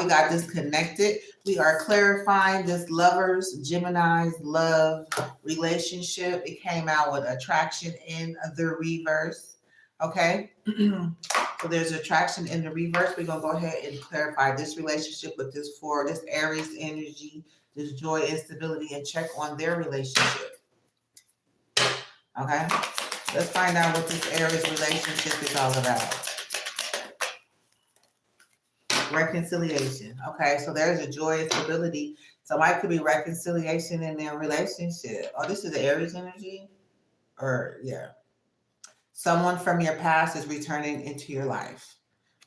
we got disconnected. We are clarifying this lovers, Gemini's love relationship. It came out with attraction in the reverse. Okay. So there's attraction in the reverse. We're going to go ahead and clarify this relationship with this Aries energy, this joy, instability, and check on their relationship. Okay. Let's find out what this Aries relationship is all about. Reconciliation. Okay, so there's a joy and stability. Somebody could be reconciliation in their relationship. Oh, this is the Aries energy? Or, yeah. Someone from your past is returning into your life.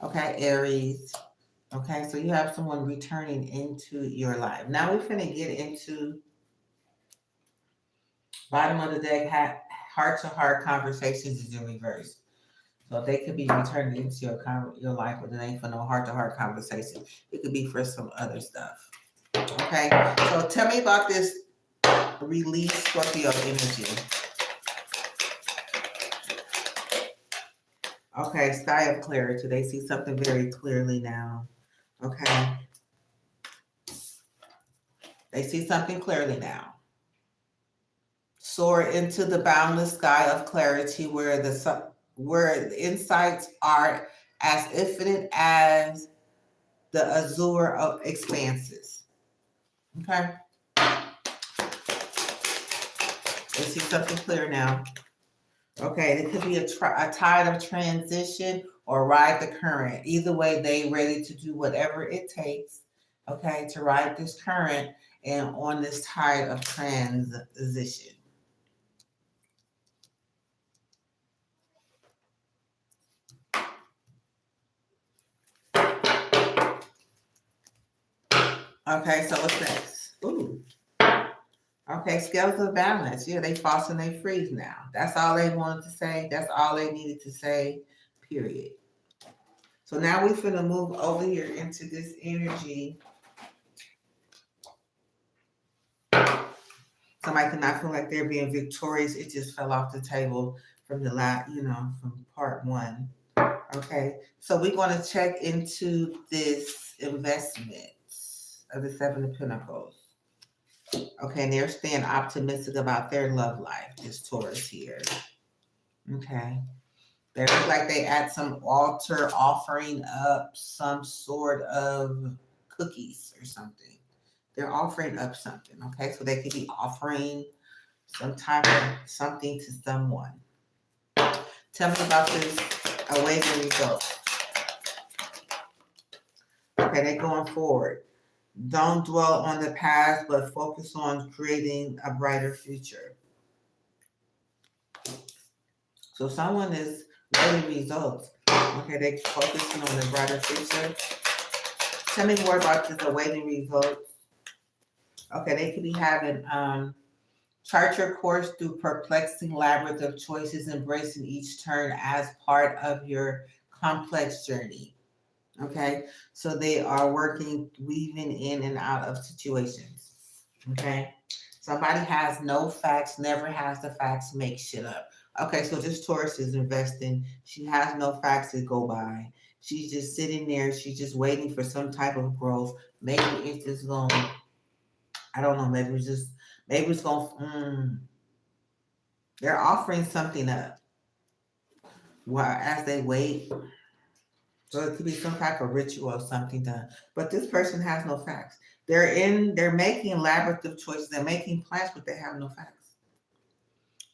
Okay, Aries. Okay, so you have someone returning into your life. Now we're going to get into bottom of the deck, heart-to-heart conversations is in reverse. So they could be returning into your life, but it ain't for no heart-to-heart conversation. It could be for some other stuff. Okay, so tell me about this release Scorpio energy. Okay, sky of clarity. They see something very clearly now. Okay. They see something clearly now. Soar into the boundless sky of clarity where the insights are as infinite as the azure of expanses. Okay. Let's see something clear now. Okay, it could be a tide of transition or ride the current. Either way, they ready to do whatever it takes, okay, to ride this current and on this tide of transition. Okay, so what's next? Ooh. Okay, scales of balance. Yeah, they false and they freeze now. That's all they wanted to say. That's all they needed to say, period. So now we're going to move over here into this energy. Somebody could not feel like they're being victorious. It just fell off the table from the from part one. Okay, so we're going to check into this investment of the Seven of Pentacles. Okay, and they're staying optimistic about their love life, this Taurus here. Okay. They look like they at some altar offering up some sort of cookies or something. They're offering up something, okay? So they could be offering some type of something to someone. Tell me about this awaiting result. Okay, they're going forward. Don't dwell on the past, but focus on creating a brighter future. So someone is waiting results. Okay, they're focusing on the brighter future. Tell me more about this awaiting results. Okay, they could be having chart your course through perplexing labyrinth of choices, embracing each turn as part of your complex journey. Okay, so they are working, weaving in and out of situations. Okay, somebody has no facts, never has the facts, make shit up. Okay, so this Taurus is investing. She has no facts to go by. She's just sitting there. She's just waiting for some type of growth. Maybe it's just going, I don't know, maybe it's going, they're offering something up while as they wait. So it could be some type of ritual or something done. But this person has no facts. They're making labyrinth of choices. They're making plans, but they have no facts.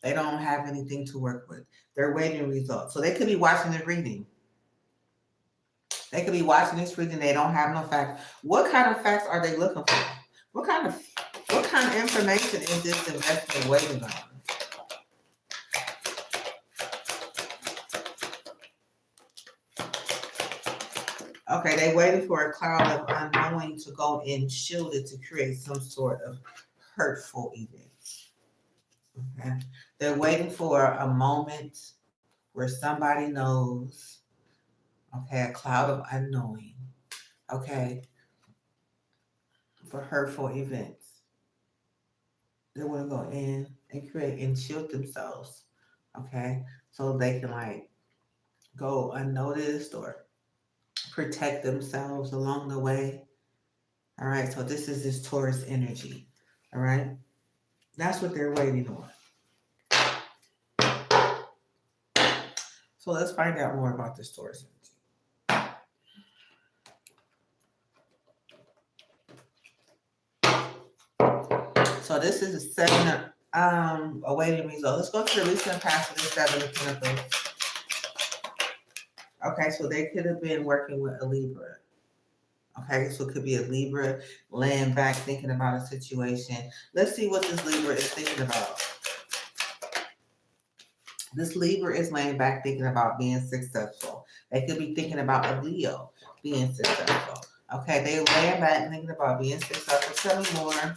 They don't have anything to work with. They're waiting results. So they could be watching this reading. They could be watching this reading. They don't have no facts. What kind of facts are they looking for? What kind of information is this investment waiting on? Okay, they waiting for a cloud of unknowing to go in shielded to create some sort of hurtful events. Okay, they're waiting for a moment where somebody knows. Okay, a cloud of unknowing. Okay, for hurtful events. They want to go in and create and shield themselves. Okay, so they can like go unnoticed or protect themselves along the way. All right, so this is this Taurus energy. All right, that's what they're waiting on. So let's find out more about this Taurus energy. So this is a 7 awaiting result. Let's go to the recent past of the 7 of Pentacles. Okay, so they could have been working with a Libra. Okay, so it could be a Libra laying back thinking about a situation. Let's see what this Libra is thinking about. This Libra is laying back thinking about being successful. They could be thinking about a Leo being successful. Okay, they laying back thinking about being successful. Tell me more.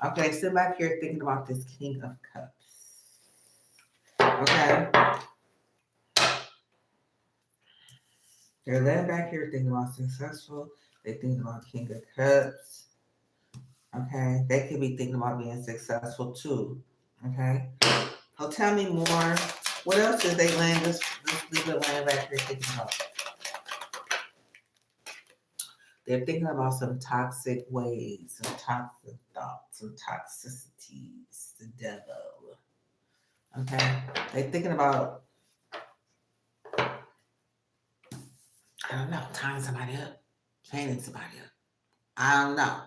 Okay, sit back here thinking about this King of Cups. Okay. They're laying back here thinking about successful. They think about King of Cups. Okay. They could be thinking about being successful too. Okay. So tell me more. What else did they land this Libra laying back here thinking about? They're thinking about some toxic ways, some toxic thoughts, some toxicities, the devil. Okay. They're thinking about, I don't know, tying somebody up, chaining somebody up. I don't know.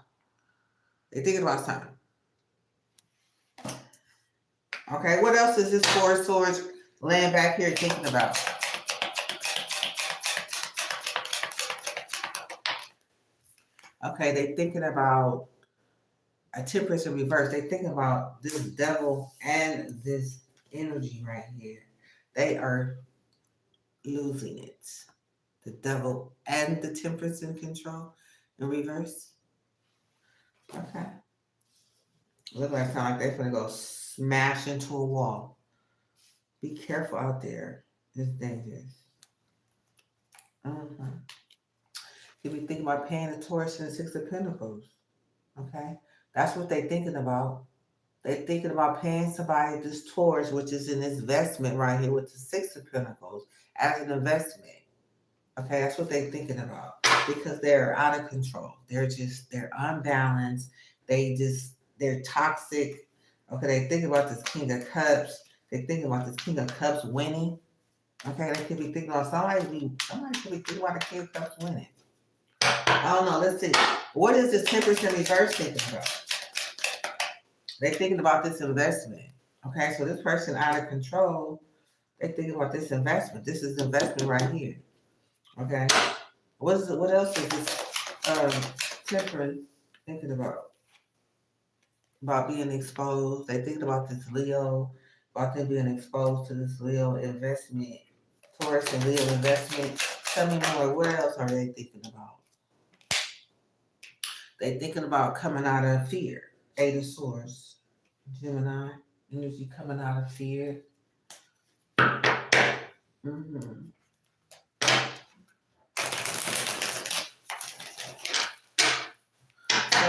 They're thinking about something. Okay, what else is this Four of Swords laying back here thinking about? Okay, they're thinking about a Temperance in reverse. They're thinking about this devil and this energy right here. They are losing it. The devil and the Temperance in control in reverse. Okay. Look like they're gonna go smash into a wall. Be careful out there. It's dangerous. You be thinking about paying the Taurus and the Six of Pentacles. Okay? That's what they're thinking about. They're thinking about paying somebody this Taurus, which is an investment right here with the Six of Pentacles, as an investment. Okay, that's what they're thinking about. Because they're out of control. They're unbalanced. They're toxic. Okay, they think about this King of Cups. They think about this King of Cups winning. Okay, they could be thinking about somebody could be thinking about the King of Cups winning. I don't know. Let's see. What is this Temperance in reverse thinking about? They're thinking about this investment. Okay, so this person out of control, they're thinking about this investment. This is investment right here. Okay. What else is this Temperance thinking about? About being exposed. They thinking about this Leo, about them being exposed to this Leo investment. Taurus and Leo investment. Tell me more. What else are they thinking about? They thinking about coming out of fear. Eight of Swords. Gemini. Energy coming out of fear. So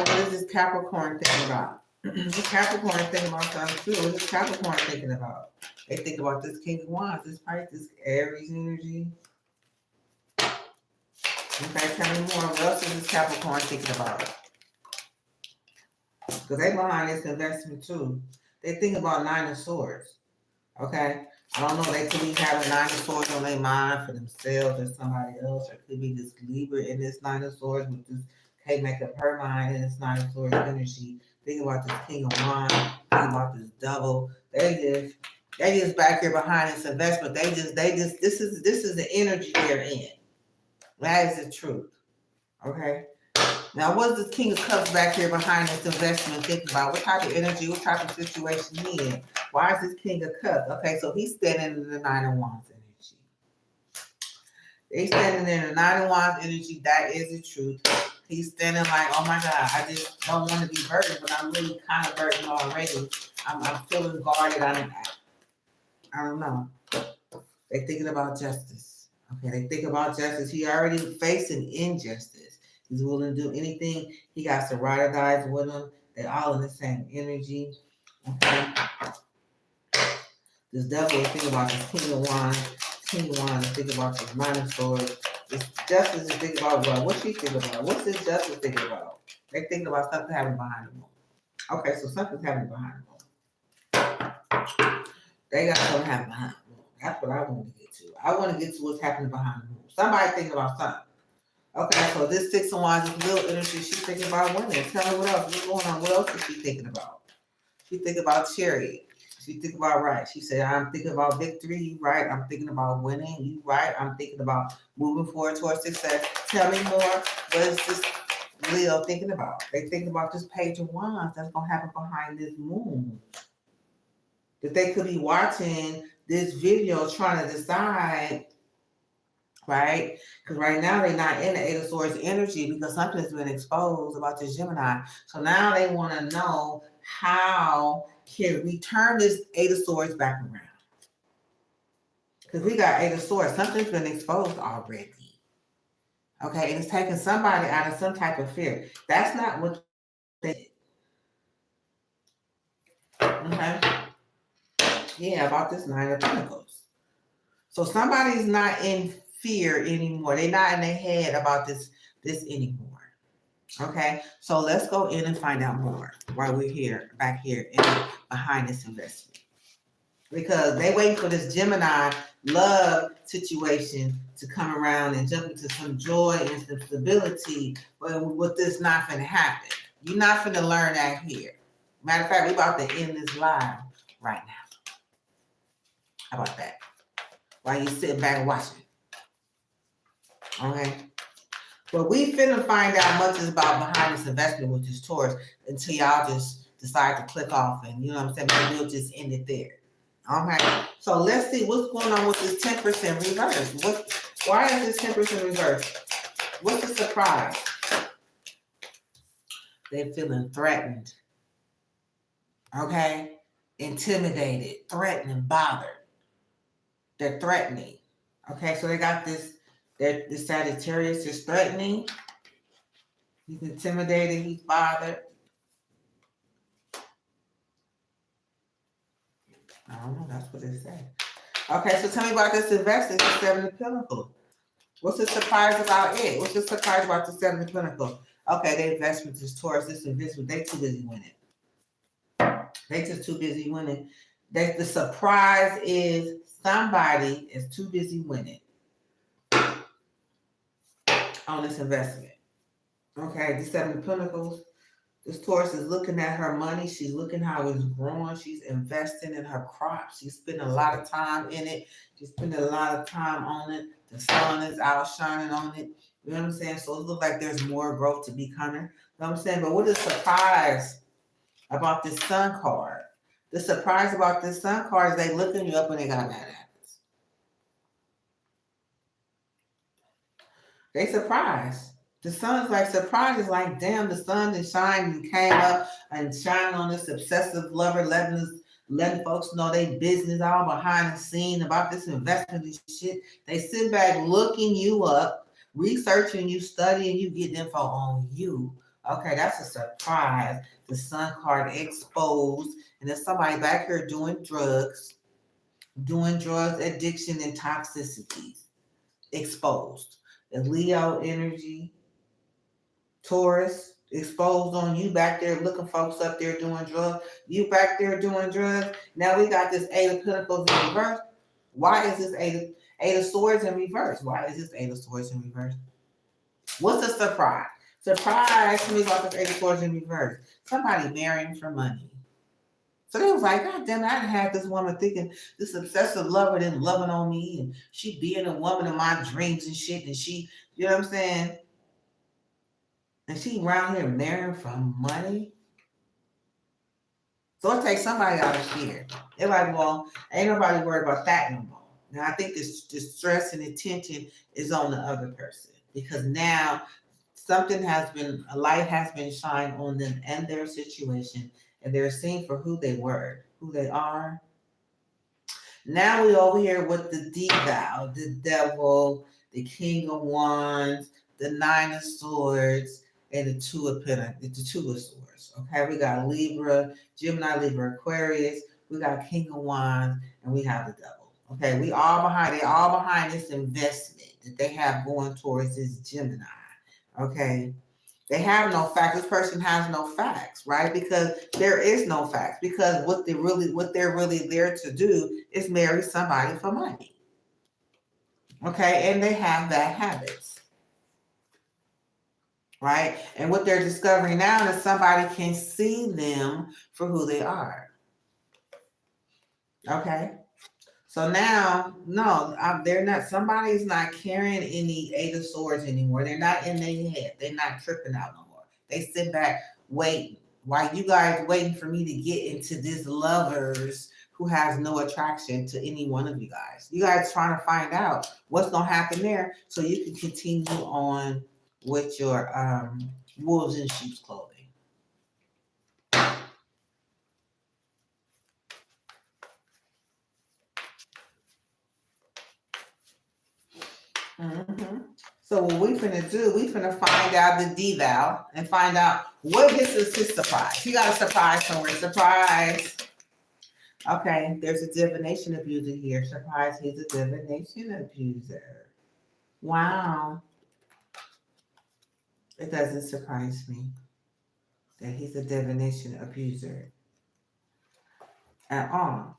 what is this Capricorn thinking about? This Capricorn thinking about something too. What is Capricorn thinking about? They think about this King of Wands, this Pisces, Aries energy. Okay, tell me more. What else is this Capricorn thinking about? Because they behind this investment too. They think about Nine of Swords. Okay? I don't know, they could be having Nine of Swords on their mind for themselves or somebody else. Or it could be this Libra in this Nine of Swords with this can't make up her mind in this Nine of Swords energy. Think about this King of Wands. Think about this double. They just back here behind this investment. This is the energy they're in. That is the truth. Okay? Now, what's this King of Cups back here behind this investment thinking about? What type of energy, what type of situation he in? Why is this King of Cups? Okay, so he's standing in the Nine of Wands energy. He's standing in the Nine of Wands energy. That is the truth. He's standing like, oh my God, I just don't want to be burdened, but I'm really kind of burdened already. I'm feeling guarded. I don't know. They're thinking about justice. Okay, they think about justice. He already facing injustice. He's willing to do anything. He got some rider guys with him. They're all in the same energy. Okay. This devil is thinking about this King of Wands. King of Wands is thinking about this Nine of Swords. This Justice is thinking about what? What's she thinking about? What's this Justice thinking about? They thinking about something happening behind the moon. Okay, so something's happening behind the moon. They got something happening behind the moon. That's what I want to get to. I want to get to what's happening behind the moon. Somebody thinking about something. Okay, so this Six of Wands, this little energy, she's thinking about women. Tell me what else. What's going on? What else is she thinking about? She thinking about Chariot. She think about right. She said, I'm thinking about victory. You right. I'm thinking about winning. You right. I'm thinking about moving forward towards success. Tell me more. What is this Leo thinking about? They thinking about this Page of Wands that's going to happen behind this moon. That they could be watching this video trying to decide, right? Because right now they're not in the Eight of Swords energy because something's been exposed about this Gemini. So now they want to know how can we turn this Eight of Swords back around? Because we got Eight of Swords. Something's been exposed already. Okay, and it's taking somebody out of some type of fear. That's not what they did. Okay. Yeah, about this Nine of Pentacles. So somebody's not in fear anymore. They're not in their head about this anymore. Okay, so let's go in and find out more while we're here, back here, and behind this investment. Because they waiting for this Gemini love situation to come around and jump into some joy and some stability, but with this not going to happen. You're not going to learn that here. Matter of fact, we're about to end this live right now. How about that? While you sitting back and watching. Okay? But we finna find out much is about behind this investment with this Taurus until y'all just decide to click off and, you know what I'm saying, maybe we'll just end it there. Okay, so let's see what's going on with this 10% reverse. Why is this 10% reverse? What's the surprise? They're feeling threatened. Okay, intimidated, threatened, bothered. They're threatening. Okay, so they got this. This Sagittarius is threatening. He's intimidated. He's bothered. I don't know. That's what it said. Okay, so tell me about this investment, the Seven of Pentacles. What's the surprise about it? What's the surprise about the Seven of Pentacles? Okay, the investment is Taurus. This investment, they too busy winning. They just too busy winning. The surprise is somebody is too busy winning on this investment. Okay, the Seven of Pentacles. This Taurus is looking at her money. She's looking how it's growing. She's investing in her crops. She's spending a lot of time in it. She's spending a lot of time on it. The sun is outshining on it. You know what I'm saying? So it looks like there's more growth to be coming. You know what I'm saying? But what is the surprise about this sun card? The surprise about this sun card is they looking you up and they got mad habits. They surprised. The sun's like surprised. It's like, damn, the sun is shining and came up and shining on this obsessive lover, letting folks know they business all behind the scene about this investment and shit. They sit back looking you up, researching you, studying you, getting info on you. Okay, that's a surprise. The sun card exposed, and there's somebody back here doing drugs, addiction, and toxicities. Exposed. The Leo energy. Taurus exposed on you back there looking folks up there doing drugs. You back there doing drugs. Now we got this Eight of Pentacles in reverse. Why is this Eight of Swords in reverse? Why is this Eight of Swords in reverse? What's the surprise? Surprise to me about this Eight of Swords in reverse. Somebody marrying for money. So they was like, God damn it, I had this woman thinking this obsessive lover and loving on me and she being a woman of my dreams and shit. And she, you know what I'm saying? And she around here marrying for money. So it takes somebody out of fear. They're like, well, ain't nobody worried about that no more. Now I think this stress and attention is on the other person because now a light has been shined on them and their situation, and they're seen for who they were, who they are. Now we over here with the devout, the devil, the King of Wands, the Nine of Swords, and the Two of Swords. Okay, we got Libra, Gemini, Libra, Aquarius. We got King of Wands, and we have the devil. Okay, we all behind, they all behind this investment that they have going towards this Gemini. Okay. They have no facts. This person has no facts, right? Because there is no facts. Because what they're really there to do is marry somebody for money. Okay, and they have bad habits, right? And what they're discovering now is somebody can see them for who they are. Okay. So now, no, they're not. Somebody's not carrying any Eight of Swords anymore. They're not in their head. They're not tripping out no more. They sit back waiting. While you guys waiting for me to get into this lovers who has no attraction to any one of you guys. You guys trying to find out what's gonna happen there so you can continue on with your wolves in sheep's clothing. Mm-hmm. So what we finna do, we finna find out the deval and find out what is his surprise. He got a surprise somewhere. Surprise. Okay, there's a divination abuser here. Surprise, he's a divination abuser. Wow. It doesn't surprise me that he's a divination abuser at all.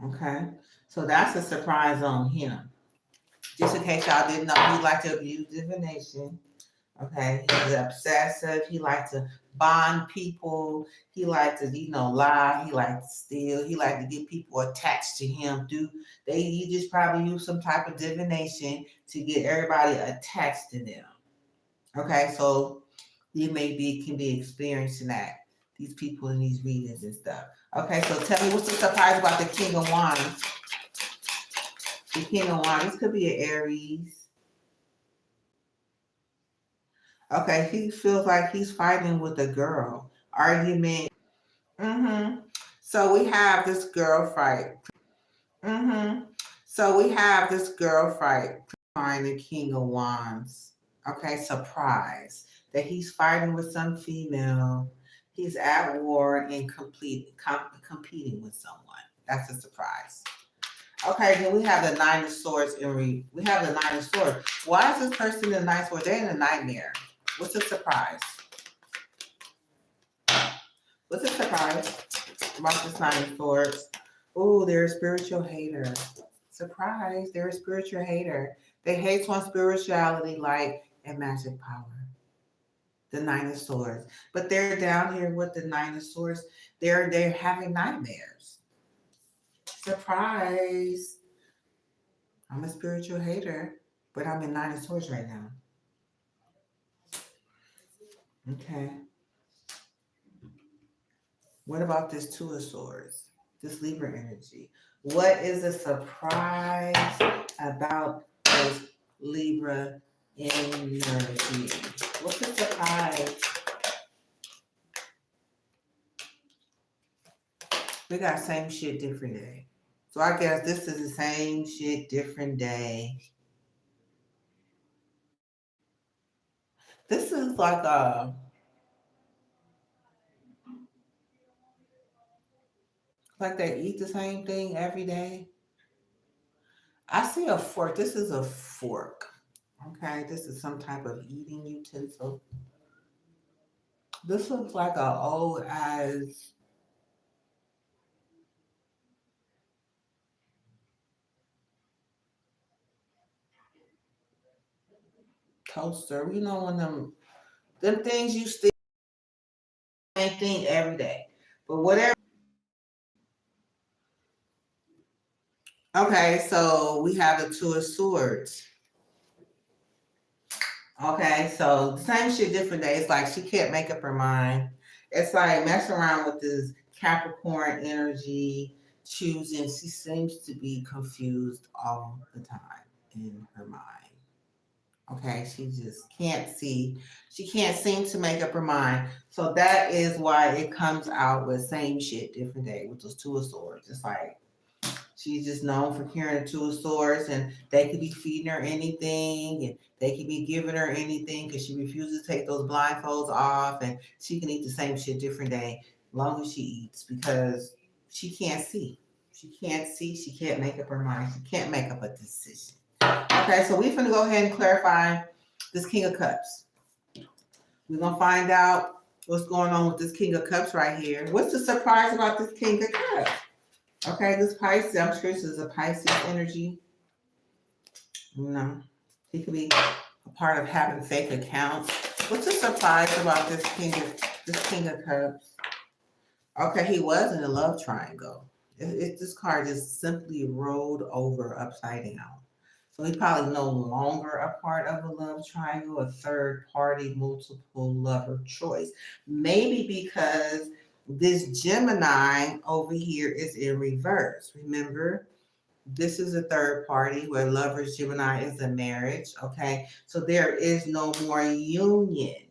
Okay, so that's a surprise on him. Just in case y'all didn't know, he liked to abuse divination. Okay, he's obsessive. He likes to bond people. He likes to, lie. He likes to steal. He likes to get people attached to him. He just probably use some type of divination to get everybody attached to them. Okay, so you can be experiencing that. These people in these readings and stuff. Okay, so tell me what's the surprise about the King of Wands? The King of Wands, this could be an Aries. Okay, he feels like he's fighting with a girl. Argument. Mm-hmm. So we have this girl fight. Mm-hmm. So we have this girl fight behind the King of Wands. Okay, surprise. That he's fighting with some female. He's at war and competing with someone. That's a surprise. Okay, then we have the Nine of Swords we have the Nine of Swords. Why is this person in the Nine of Swords? They're in a nightmare. What's the surprise? What's the surprise about this Nine of Swords? Oh, they're a spiritual hater. Surprise, they're a spiritual hater. They hate on spirituality, light, and magic power. The Nine of Swords. But they're down here with the Nine of Swords. They're having nightmares. Surprise. I'm a spiritual hater, but I'm in Nine of Swords right now. Okay. What about this Two of Swords? This Libra energy. What is a surprise about this Libra energy? What's the surprise? We got same shit, different day. So I guess this is the same shit, different day. This is like they eat the same thing every day. I see a fork. This is a fork. Okay, this is some type of eating utensil. This looks like an old as toaster. You know, when them things you still same thing every day. But whatever. Okay, so we have the Two of Swords. Okay, so same shit, different day. It's like she can't make up her mind. It's like messing around with this Capricorn energy, choosing. She seems to be confused all the time in her mind. Okay, she just can't see. She can't seem to make up her mind. So that is why it comes out with same shit, different day with those Two of Swords. It's like she's just known for carrying the Two of Swords, and they could be feeding her anything, and they could be giving her anything because she refuses to take those blindfolds off, and she can eat the same shit different day, as long as she eats, because she can't see. She can't see. She can't make up her mind. She can't make up a decision. Okay, so we're going to go ahead and clarify this King of Cups. We're going to find out what's going on with this King of Cups right here. What's the surprise about this King of Cups? Okay, this Pisces, I'm sure this is a Pisces energy. No, he could be a part of having fake accounts. What's the surprise about this King of Cups? Okay, he was in a love triangle. This card just simply rolled over upside down. So he's probably no longer a part of a love triangle, a third party, multiple lover choice. Maybe because this Gemini over here is in reverse. Remember, this is a third party where lovers, Gemini is a marriage. Okay, so there is no more union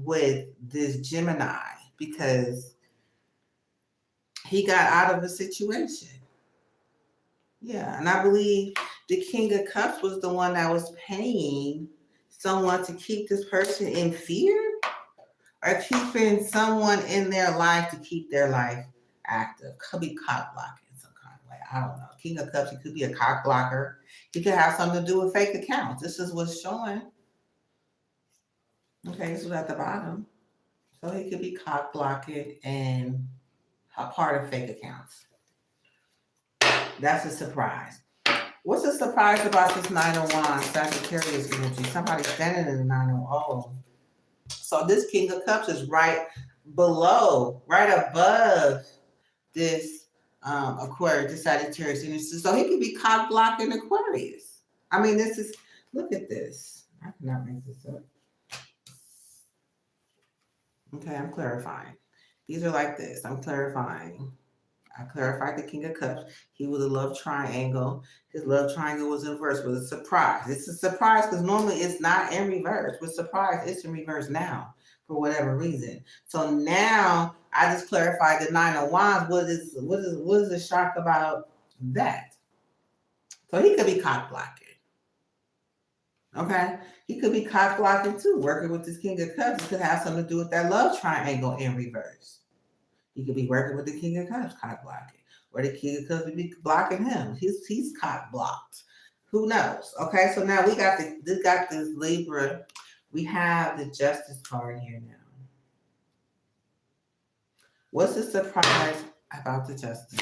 with this Gemini because he got out of a situation. Yeah, and I believe the King of Cups was the one that was paying someone to keep this person in fear or keeping someone in their life to keep their life active. Could be cock blocking in some kind of way. I don't know. King of Cups, he could be a cock blocker. He could have something to do with fake accounts. This is what's showing. Okay, this is at the bottom. So he could be cock blocking and a part of fake accounts. That's a surprise. What's the surprise about this Nine of Wands, Sagittarius energy? Somebody standing in the Nine of Wands. So this King of Cups is right below, right above this Aquarius, this Sagittarius energy. So he could be cock blocking Aquarius. I mean, this is, look at this. I cannot make this up. Okay, I'm clarifying. These are like this. I'm clarifying. I clarified the King of Cups. He was a love triangle. His love triangle was in reverse. It was a surprise. It's a surprise because normally it's not in reverse. With surprise, it's in reverse now for whatever reason. So now I just clarified the Nine of Wands. What is the shock about that? So he could be cock blocking. Okay, he could be cock blocking too. Working with this King of Cups, it could have something to do with that love triangle in reverse. He could be working with the King of Cups, cock blocking, or the King of Cups would be blocking him. He's cock blocked. Who knows? Okay, so now we got this Libra. We have the Justice card here now. What's the surprise about the Justice?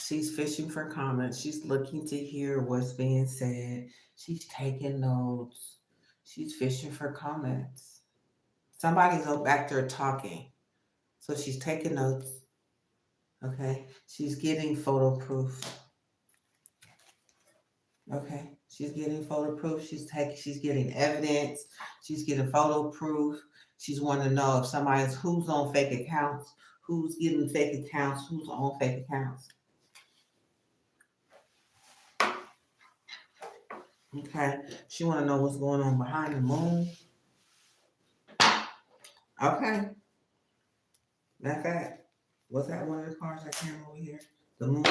She's fishing for comments. She's looking to hear what's being said. She's taking notes. She's fishing for comments. Somebody's back there talking. So she's taking notes. Okay. She's getting photo proof. Okay. She's getting photo proof. She's getting evidence. She's getting photo proof. She's wanting to know if who's on fake accounts, who's getting fake accounts, who's on fake accounts. Okay. She want to know what's going on behind the moon. Okay. That's that. Was that one of the cards that came over here? The moon.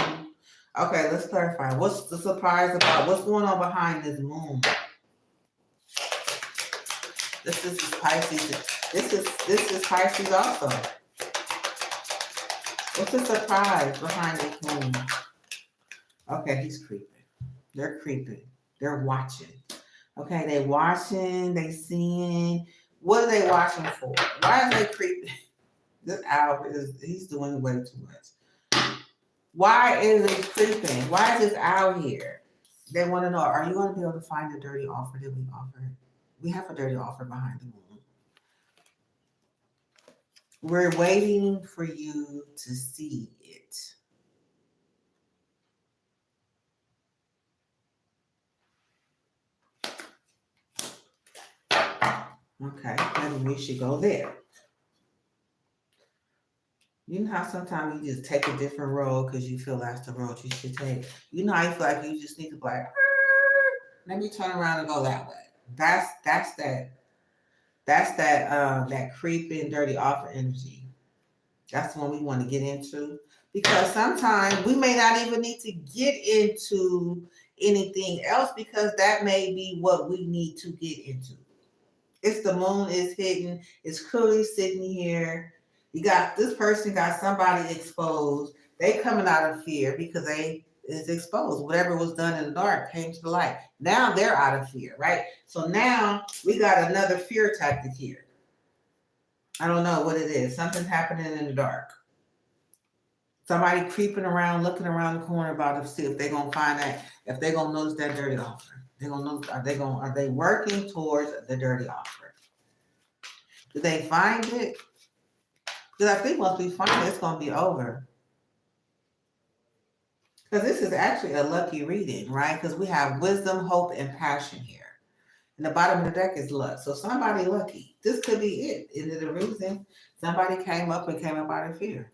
Okay, let's clarify. What's the surprise about? What's going on behind this moon? This is Pisces. This is Pisces also. What's the surprise behind this moon? Okay, he's creeping. They're creeping. They're watching. Okay, they watching. They seeing. What are they watching for? Why are they creeping? This owl he's doing way too much. Why is it creeping? Why is this owl here? They want to know, are you going to be able to find the dirty offer that we offered? We have a dirty offer behind the moon. We're waiting for you to see it. Okay, maybe we should go there. You know how sometimes you just take a different road because you feel that's the road you should take. You know how you feel like you just need to be like, let me turn around and go that way. That's that creeping dirty offer energy. That's the one we want to get into. Because sometimes we may not even need to get into anything else because that may be what we need to get into. It's the moon is hidden. It's clearly sitting here. You got this person got somebody exposed. They coming out of fear because they is exposed. Whatever was done in the dark came to the light. Now they're out of fear, right? So now we got another fear tactic here. I don't know what it is. Something's happening in the dark. Somebody creeping around, looking around the corner about to see if they're gonna find that, if they're gonna notice that dirty offer. They're gonna notice, are they working towards the dirty offer? Do they find it? Because I think once we find it, it's gonna be over. Because this is actually a lucky reading, right? Because we have wisdom, hope, and passion here. And the bottom of the deck is luck. So somebody lucky. This could be it. End of the reason somebody came up out of fear.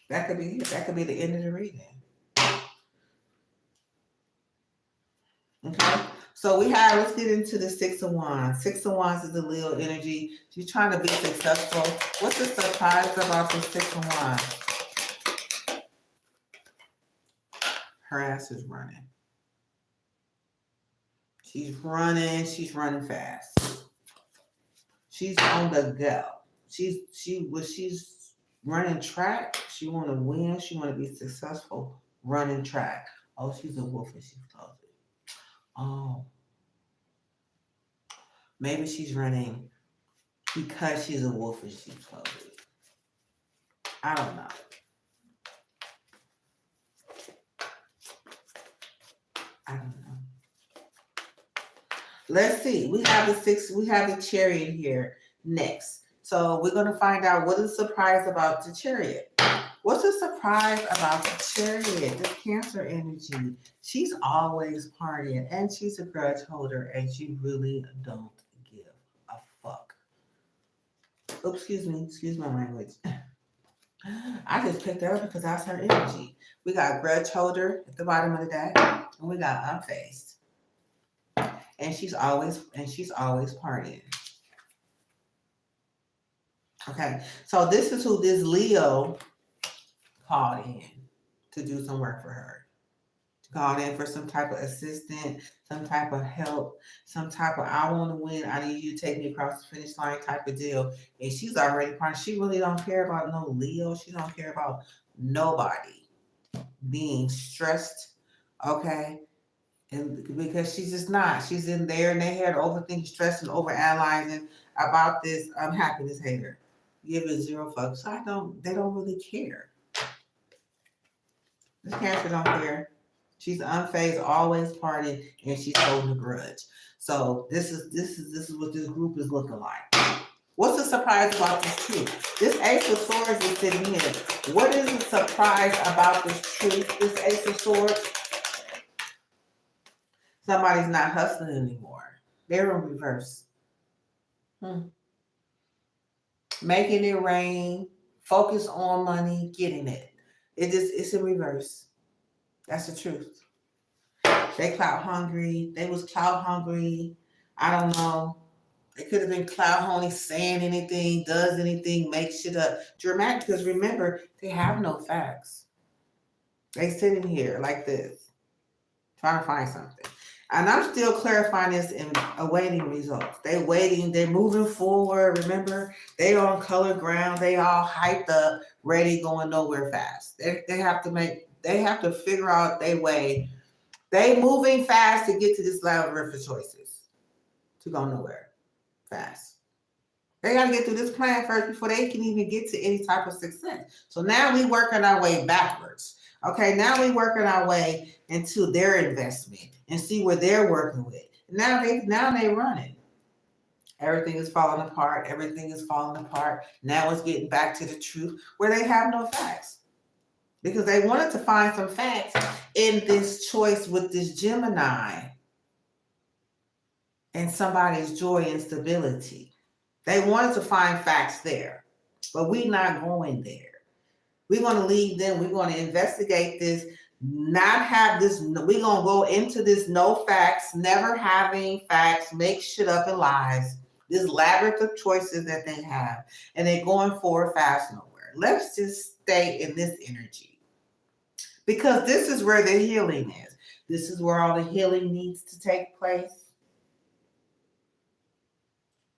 That could be it. That could be the end of the reading. Okay. So let's get into the Six of Wands. Six of Wands is the Leo energy. She's trying to be successful. What's the surprise about the Six of Wands? Her ass is running. She's running fast. She's on the go. She's running track. She want to win. She want to be successful running track. Oh, she's a wolf and she's closing. Oh, maybe she's running because she's a wolf and she's closing. I don't know. I don't know. Let's see. We have the Chariot here next. So we're going to find out what is the surprise about the Chariot. What's the surprise about the Chariot? This Cancer energy. She's always partying and she's a grudge holder and she really don't give a fuck. Oops, excuse my language. I just picked her up because that's her energy. We got grudge holder at the bottom of the deck, and we got unfazed. And she's always partying. Okay, so this is who this Leo called in to do some work for her. Called in for some type of assistance, some type of help, some type of I want to win, I need you to take me across the finish line type of deal. And she's already part. She really don't care about no Leo. She don't care about nobody being stressed. Okay. And because she's just not. She's in there and they had overthinking, stress, and overanalyzing about this unhappiness hater. Give it zero fucks. They don't really care. This Cancer don't care. She's unfazed, always partying, and she's holding a grudge. So this is what this group is looking like. What's the surprise about this truth? This Ace of Swords is sitting here. What is the surprise about this truth? This Ace of Swords? Somebody's not hustling anymore. They're in reverse. Making it rain, focus on money, getting it. It's in reverse. That's the truth. They clout hungry. They was clout hungry. I don't know. It could have been clout hungry, saying anything, does anything, makes shit up. Dramatic, because remember, they have no facts. They sitting here like this, trying to find something. And I'm still clarifying this and awaiting results. They're waiting. They're moving forward. Remember, they on color ground. They all hyped up, ready, going nowhere fast. They have to figure out their way. They moving fast to get to this labyrinth of choices to go nowhere fast. They got to get through this plan first before they can even get to any type of success. So now we working our way backwards. Okay, now we working our way into their investment and see where they're working with. Now they running. Everything is falling apart. Everything is falling apart. Now it's getting back to the truth where they have no facts. Because they wanted to find some facts in this choice with this Gemini and somebody's joy and stability. They wanted to find facts there, but we're not going there. We're going to leave them. We're going to investigate this, not have this. We're going to go into this no facts, never having facts, make shit up and lies. This labyrinth of choices that they have, and they're going forward fast nowhere. Let's just stay in this energy. Because this is where the healing is. This is where all the healing needs to take place.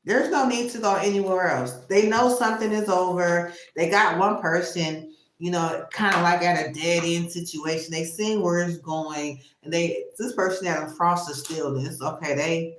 There's no need to go anywhere else. They know something is over. They got one person, kind of like at a dead end situation. They seen where it's going, and this person had a frost of stillness. Okay, they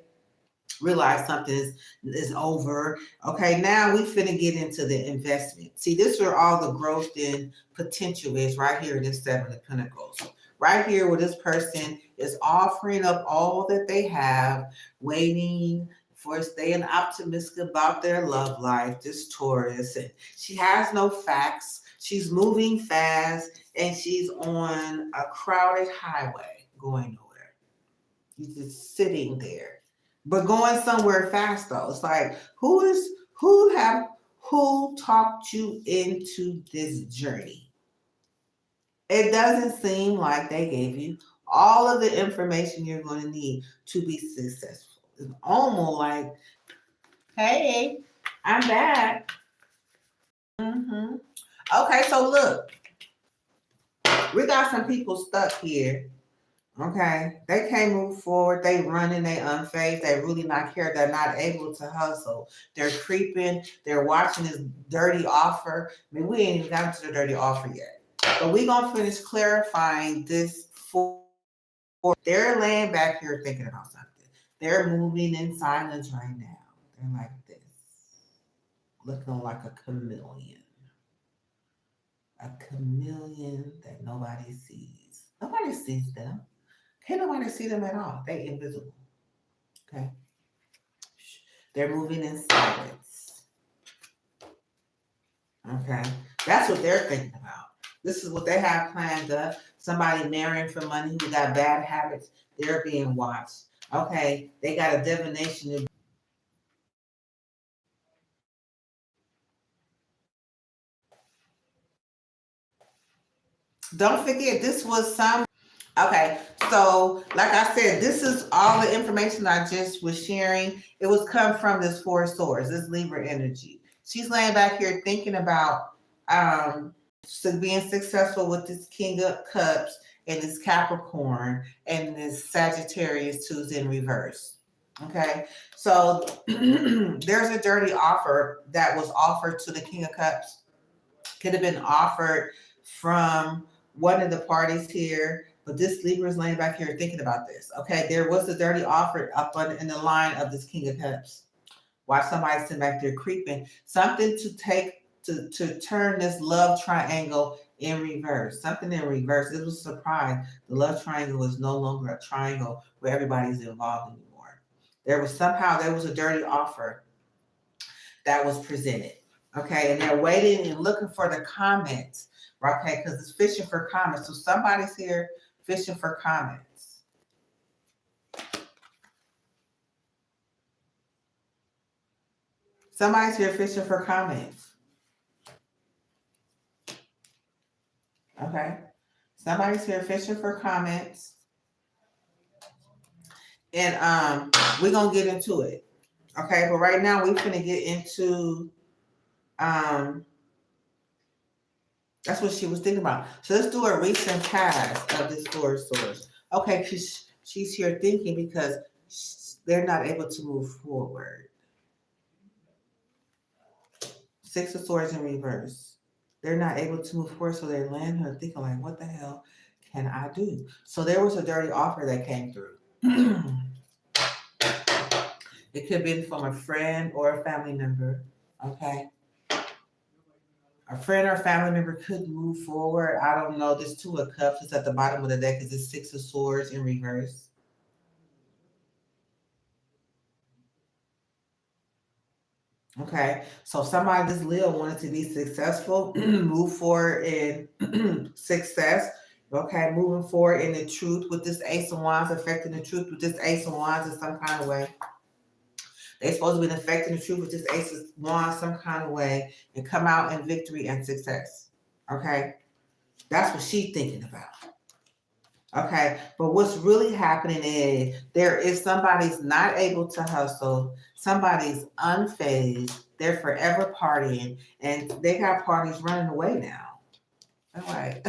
realize something is over. Okay, now we finna get into the investment. See, this is where all the growth and potential is right here in this Seven of Pentacles. Right here where this person is offering up all that they have, waiting for staying optimistic about their love life, this Taurus. And she has no facts. She's moving fast and she's on a crowded highway going nowhere. She's just sitting there but going somewhere fast though. It's like who talked you into this journey? It doesn't seem like they gave you all of the information you're going to need to be successful. It's almost like, hey, I'm back. Okay, so look, we got some people stuck here. Okay, they can't move forward. They running, they unfazed. They really not care. They're not able to hustle. They're creeping. They're watching this dirty offer. I mean, we ain't even gotten to the dirty offer yet. But we gonna finish clarifying this for. They're laying back here thinking about something. They're moving in silence right now. They're like this, looking like a chameleon. A chameleon that nobody sees. Nobody sees them. Can't nobody see them at all. They invisible. Okay. They're moving in silence. Okay. That's what they're thinking about. This is what they have planned up. Somebody marrying for money who got bad habits. They're being watched. Okay. They got a divination. Don't forget, this was some. Okay, so like I said, this is all the information I just was sharing. It was come from this Four of Swords, this Libra energy. She's laying back here thinking about being successful with this King of Cups and this Capricorn and this Sagittarius who's in reverse. Okay, so there's a dirty offer that was offered to the King of Cups. Could have been offered from one of the parties here, but this Libra is laying back here thinking about this. Okay, there was a dirty offer up in the line of this King of Cups. Watch somebody sitting back there creeping. Something to take to turn this love triangle in reverse. Something in reverse. It was a surprise. The love triangle was no longer a triangle where everybody's involved anymore. There was a dirty offer that was presented. Okay, and they're waiting and looking for the comments. Okay, because it's fishing for comments. So somebody's here fishing for comments. Somebody's here fishing for comments. Okay. Somebody's here fishing for comments. And we're gonna get into it. Okay, but right now we're gonna get into that's what she was thinking about. So let's do a recent past of this Four of Swords. Okay, she's here thinking because they're not able to move forward. Six of Swords in reverse. They're not able to move forward, so they're laying her thinking like, what the hell can I do? So there was a dirty offer that came through. It could have been from a friend or a family member. Okay. A friend or family member could move forward. I don't know. This Two of Cups is at the bottom of the deck. Is this Six of Swords in reverse? Okay, so somebody this Leo wanted to be successful, move forward in success. Okay, moving forward in the truth with this Ace of Wands, affecting the truth with this Ace of Wands in some kind of way. They're supposed to be affecting the truth with this Ace of Wands some kind of way and come out in victory and success. Okay, that's what she's thinking about. Okay, but what's really happening is there is somebody's not able to hustle, somebody's unfazed, they're forever partying, and they got parties running away now. All right.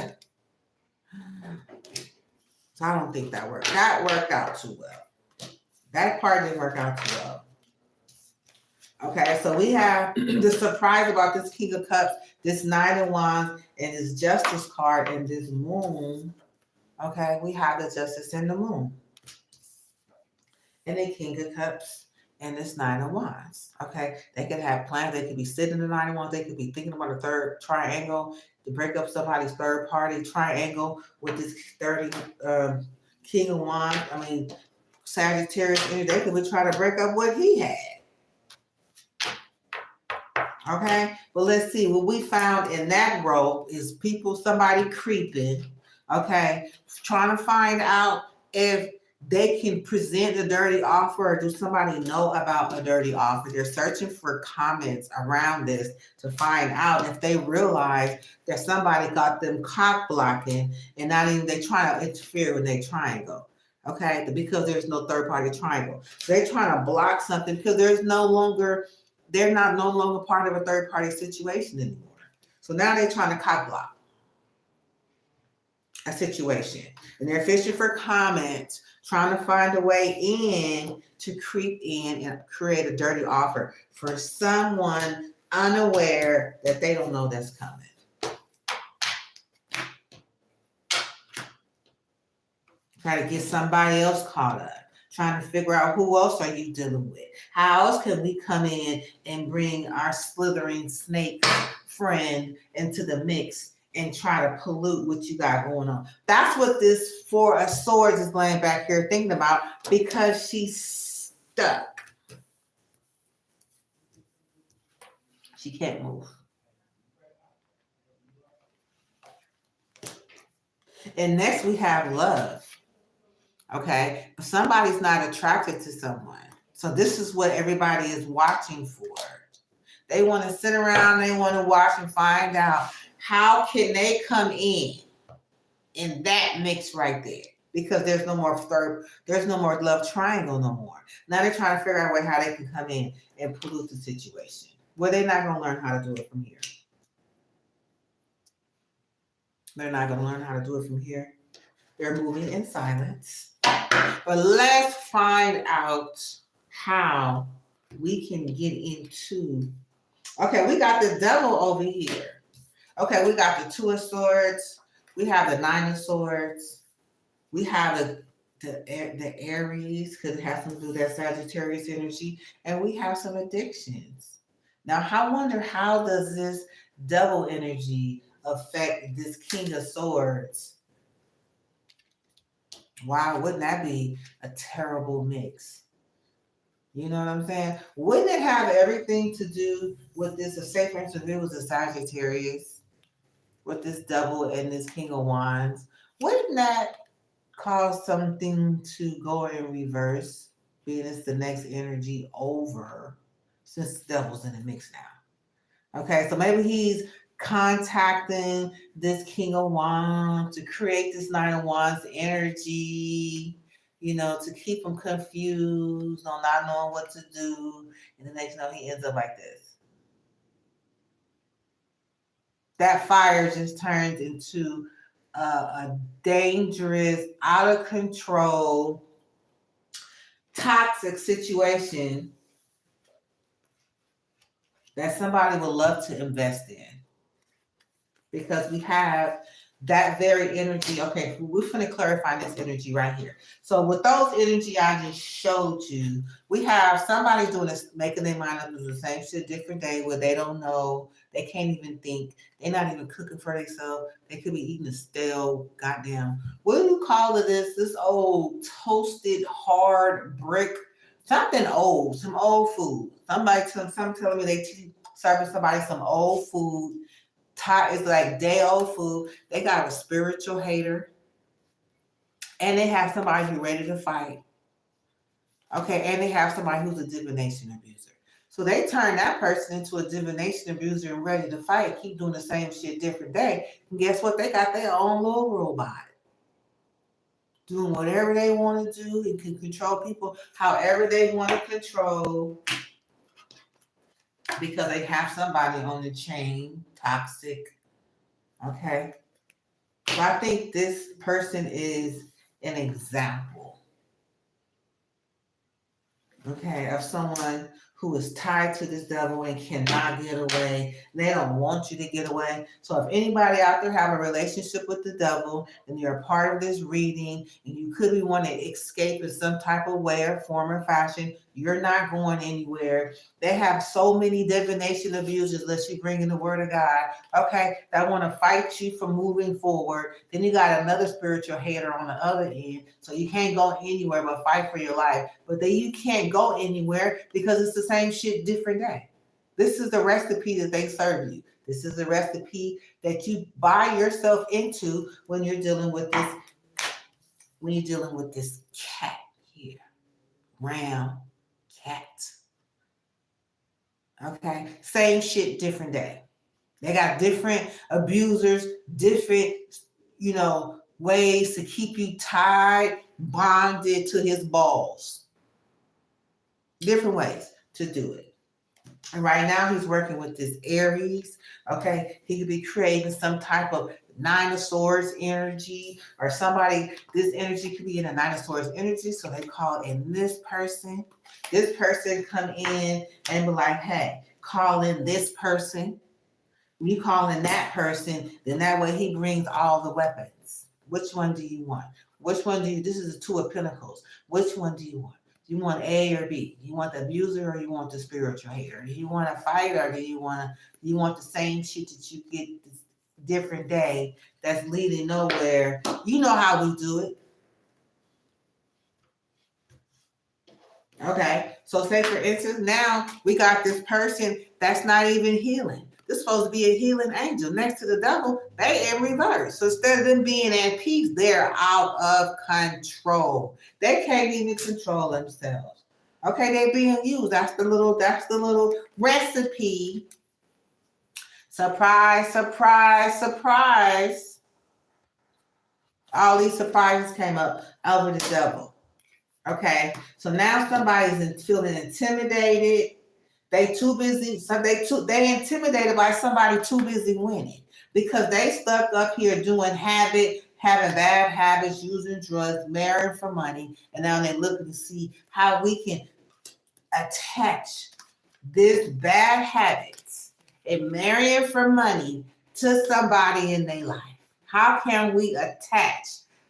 So I don't think that worked. That worked out too well. That part didn't work out too well. Okay, so we have the surprise about this King of Cups, this Nine of Wands, and this Justice card, and this Moon. Okay, we have the Justice and the Moon, and the King of Cups, and this Nine of Wands. Okay, they could have plans. They could be sitting in the Nine of Wands. They could be thinking about a third triangle to break up somebody's third party triangle with this 30 King of Wands. I mean, Sagittarius energy. They could be trying to break up what he had. Okay, well, let's see. What we found in that rope is somebody creeping, okay, trying to find out if they can present a dirty offer or do somebody know about a dirty offer. They're searching for comments around this to find out if they realize that somebody got them cock blocking and not even they trying to interfere with their triangle. Okay, because there's no third party triangle. They're trying to block something because they're no longer part of a third party situation anymore. So now they're trying to cock block a situation. And they're fishing for comments, trying to find a way in to creep in and create a dirty offer for someone unaware that they don't know that's coming. Try to get somebody else caught up. Trying to figure out who else are you dealing with. How else can we come in and bring our slithering snake friend into the mix and try to pollute what you got going on? That's what this Four of Swords is laying back here thinking about because she's stuck. She can't move. And next we have love. Okay, somebody's not attracted to someone. So this is what everybody is watching for. They want to sit around, they want to watch and find out how can they come in that mix right there. Because there's no more love triangle no more. Now they're trying to figure out a way how they can come in and pollute the situation. Well, they're not going to learn how to do it from here. They're not going to learn how to do it from here. They're moving in silence. But let's find out how we can get into. Okay, we got the Devil over here. Okay, we got the Two of Swords. We have the Nine of Swords. We have the Aries, because it has to do with that Sagittarius energy. And we have some addictions. Now, I wonder how does this Devil energy affect this King of Swords? Wow, wouldn't that be a terrible mix? You know what I'm saying? Wouldn't it have everything to do with this? Say, for instance, if it was a Sagittarius with this Devil and this King of Wands, wouldn't that cause something to go in reverse, being it's the next energy over, since the Devil's in the mix now? Okay, so maybe he's contacting this King of Wands to create this Nine of Wands energy, to keep him confused on not knowing what to do. And the next he ends up like this. That fire just turns into a dangerous, out of control, toxic situation that somebody would love to invest in. Because we have that very energy. Okay, we're going to clarify this energy right here. So with those energy I just showed you, we have somebody doing this, making their mind up to do the same shit different day where they don't know, they can't even think, they're not even cooking for themselves. They could be eating a stale goddamn, what do you call it? This old toasted hard brick, something old, some old food. Some telling me they serving somebody some old food. It's like day old food. They got a spiritual hater, and they have somebody who's ready to fight. Okay, and they have somebody who's a divination abuser. So they turn that person into a divination abuser and ready to fight. Keep doing the same shit different day. And guess what? They got their own little robot doing whatever they want to do and can control people however they want to control, because they have somebody on the chain, toxic. Okay. So I think this person is an example, okay, of someone who is tied to this devil and cannot get away. They don't want you to get away. So if anybody out there have a relationship with the devil and you're a part of this reading and you could be wanting to escape in some type of way or form or fashion, you're not going anywhere. They have so many divination abusers unless you bring in the word of God, okay, that want to fight you from moving forward. Then you got another spiritual hater on the other end. So you can't go anywhere but fight for your life. But then you can't go anywhere because it's the same shit, different day. This is the recipe that they serve you. This is the recipe that you buy yourself into when you're dealing with this, cat here. Ram cat. Okay. Same shit, different day. They got different abusers, different, ways to keep you tied, bonded to his balls. Different ways to do it. And right now he's working with this Aries. Okay. He could be creating some type of Nine of Swords energy, or somebody, this energy could be in a Nine of Swords energy. So they call in this person. This person come in and be like, hey, call in this person. When you call in that person, then that way he brings all the weapons. Which one do you want? Which one do you, this is the Two of Pentacles. Which one do you want? Do you want A or B? Do you want the abuser or you want the spiritual hater? Do you want to fight or do you want the same shit that you get this different day that's leading nowhere? You know how we do it. Okay, so say for instance, now we got this person that's not even healing. This is supposed to be a healing angel next to the devil. They in reverse. So instead of them being at peace, they're out of control. They can't even control themselves. Okay, they're being used. That's the little recipe. Surprise, surprise, surprise. All these surprises came up over the devil. Okay, so now somebody's feeling intimidated. They too busy. So they intimidated by somebody too busy winning because they stuck up here doing having bad habits, using drugs, marrying for money, and now they're looking to see how we can attach this bad habits and marrying for money to somebody in their life. How can we attach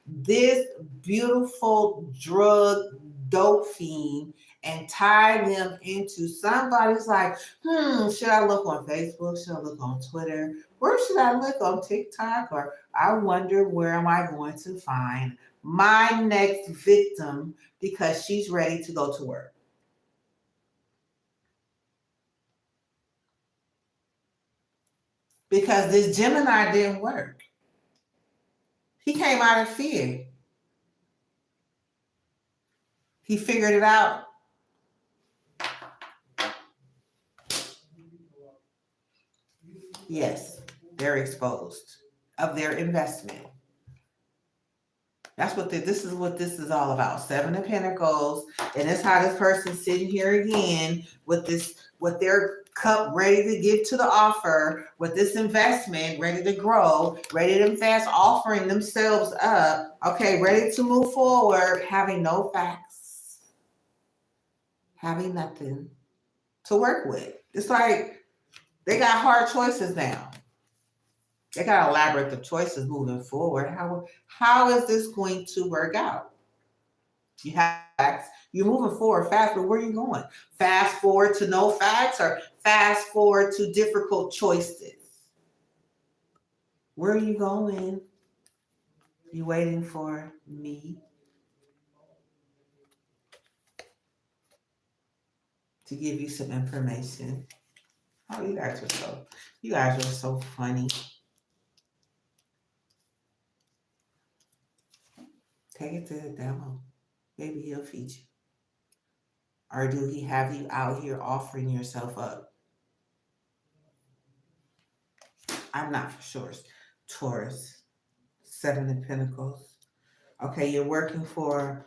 this beautiful drug dope fiend and tie them into somebody's like, should I look on Facebook? Should I look on Twitter? Where should I look on TikTok? Or I wonder where am I going to find my next victim because she's ready to go to work. Because this Gemini didn't work. He came out of fear. He figured it out. Yes, they're exposed of their investment. That's what this is what this is all about. Seven of Pentacles, and that's how this person's sitting here again with their cup ready to give to the offer, with this investment ready to grow, ready to invest, offering themselves up. Okay, ready to move forward, having no facts, having nothing to work with. It's like they got hard choices now. They got elaborate the choices moving forward. How is this going to work out? You have facts. You're moving forward fast, but where are you going? Fast forward to no facts or fast forward to difficult choices? Where are you going? You waiting for me to give you some information? Oh, you guys are so funny. Take it to the devil. Maybe he'll feed you. Or do he have you out here offering yourself up? I'm not for sure. Taurus, Seven of Pentacles. Okay, you're working for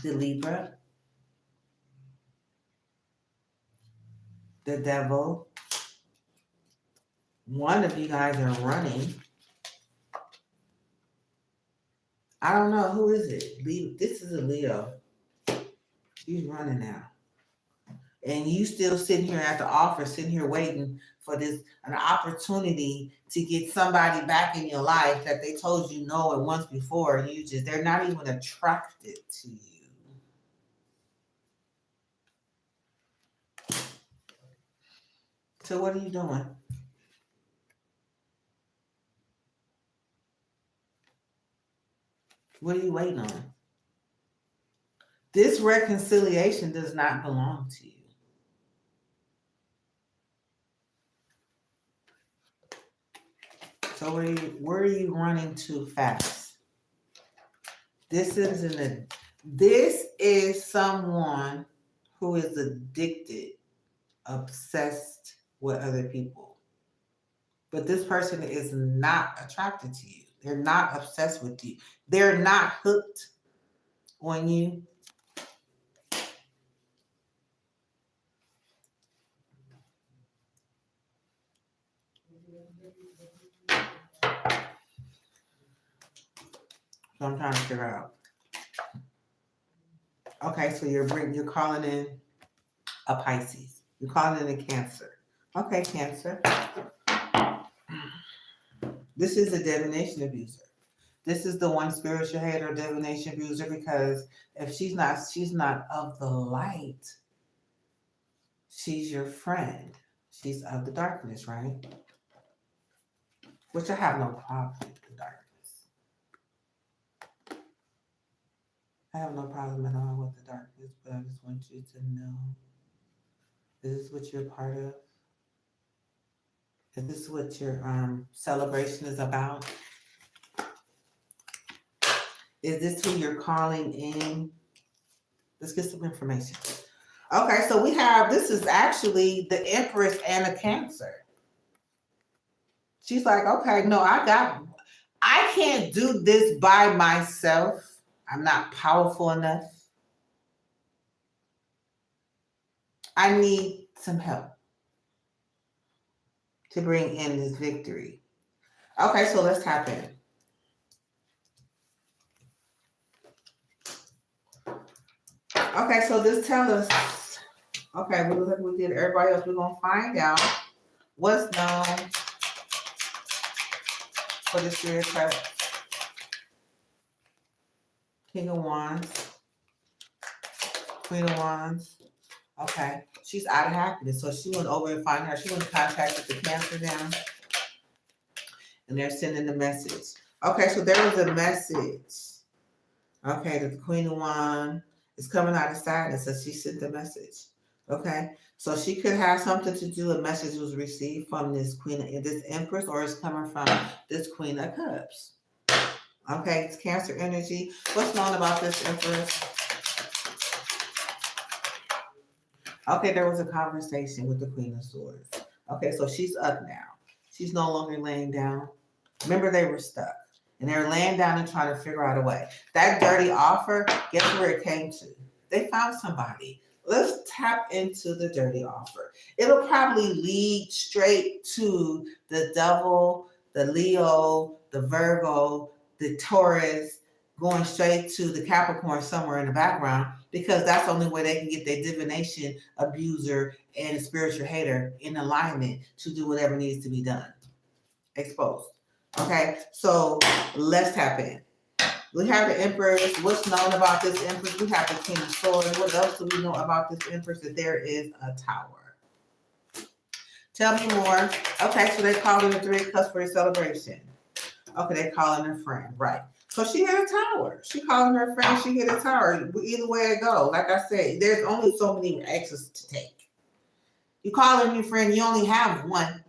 the Libra, the devil. One of you guys are running. I don't know. Who is it? This is a Leo. He's running now. And you still sitting here at the office, sitting here waiting for an opportunity to get somebody back in your life that they told you no and once before. They're not even attracted to you. So what are you doing? What are you waiting on? This reconciliation does not belong to you. So where are you running too fast? This is someone who is addicted, obsessed with other people. But this person is not attracted to you. They're not obsessed with you. They're not hooked on you. So I'm trying to figure out. Okay, so you're calling in a Pisces. You're calling in a Cancer. Okay, Cancer. This is a divination abuser. This is the one spiritual hater, divination abuser, because if she's not of the light. She's your friend. She's of the darkness, right? Which I have no problem with the darkness. I have no problem at all with the darkness, but I just want you to know, is this what you're part of? Is this what your celebration is about? Is this who you're calling in? Let's get some information. Okay, so this is actually the Empress and a Cancer. She's like, okay, no, I can't do this by myself. I'm not powerful enough. I need some help to bring in this victory. Okay, so let's tap in. Okay, so this tells us, okay, we did everybody else. We're going to find out what's known for the Spirit card. King of Wands, Queen of Wands. Okay, she's out of happiness. So she went over and find her. She went in contact with the Cancer now. And they're sending the message. Okay, so there was a message. Okay, the Queen of Wands is coming out of sadness, so she sent the message. Okay, so she could have something to do. A message was received from this this Empress, or it's coming from this Queen of Cups. Okay, it's Cancer energy. What's known about this Empress? Okay, there was a conversation with the Queen of Swords. Okay, so she's up now. She's no longer laying down. Remember, they were stuck. And they're laying down and trying to figure out a way. That dirty offer, guess where it came to? They found somebody. Let's tap into the dirty offer. It'll probably lead straight to the Devil, the Leo, the Virgo, the Taurus, going straight to the Capricorn somewhere in the background, because that's the only way they can get their divination abuser and spiritual hater in alignment to do whatever needs to be done. Exposed. Okay, so let's tap in. We have the Empress. What's known about this Empress? We have the King of Swords. What else do we know about this Empress? That there is a tower. Tell me more. Okay, so they call in the Three of Cups for a celebration. Okay, they calling her friend, right? So she hit a tower. She calling her friend. She hit a tower. Either way it goes, like I said, there's only so many exits to take. You call in your friend. You only have one.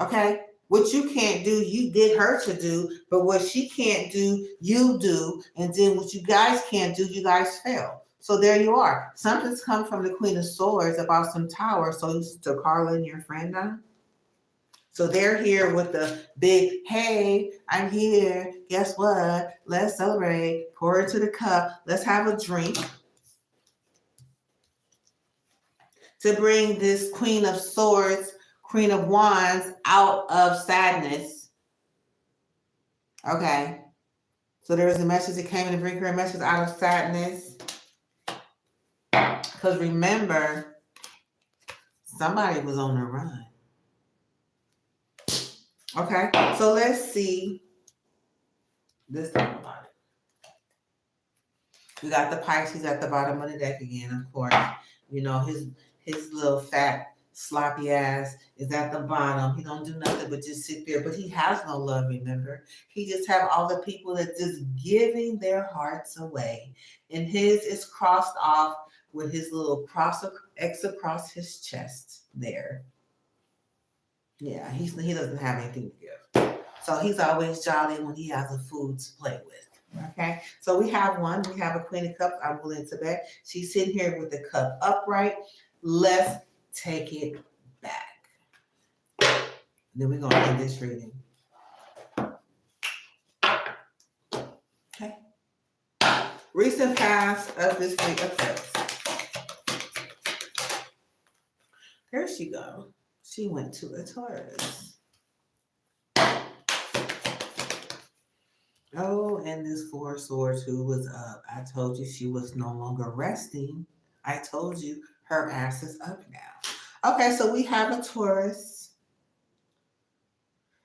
Okay. What you can't do, you get her to do, but what she can't do, you do, and then what you guys can't do, you guys fail. So there you are. Something's come from the Queen of Swords about some tower, so to call in your friend now. So they're here with the big, hey, I'm here. Guess what? Let's celebrate. Pour into the cup. Let's have a drink. To bring this Queen of Swords, Queen of Wands out of sadness. Okay. So there was a message that came in to bring her a message out of sadness. Because remember, Somebody was on the run. Okay, so let's see this time about it. We got the Pisces at the bottom of the deck again, of course. You know, his little fat sloppy ass is at the bottom. He don't do nothing but just sit there. But he has no love, remember? He just have all the people that just giving their hearts away. And his is crossed off with his little X across his chest there. Yeah, he doesn't have anything to give. So he's always jolly when he has a food to play with. Okay, so we have a Queen of Cups. I'm willing to bet. She's sitting here with the cup upright. Let's take it back. Then we're gonna end this reading. Okay. Recent past of this week of Cups. There she go. She went to a Taurus. Oh, and this Four of Swords who was up. I told you she was no longer resting. I told you her ass is up now. Okay, so we have a Taurus.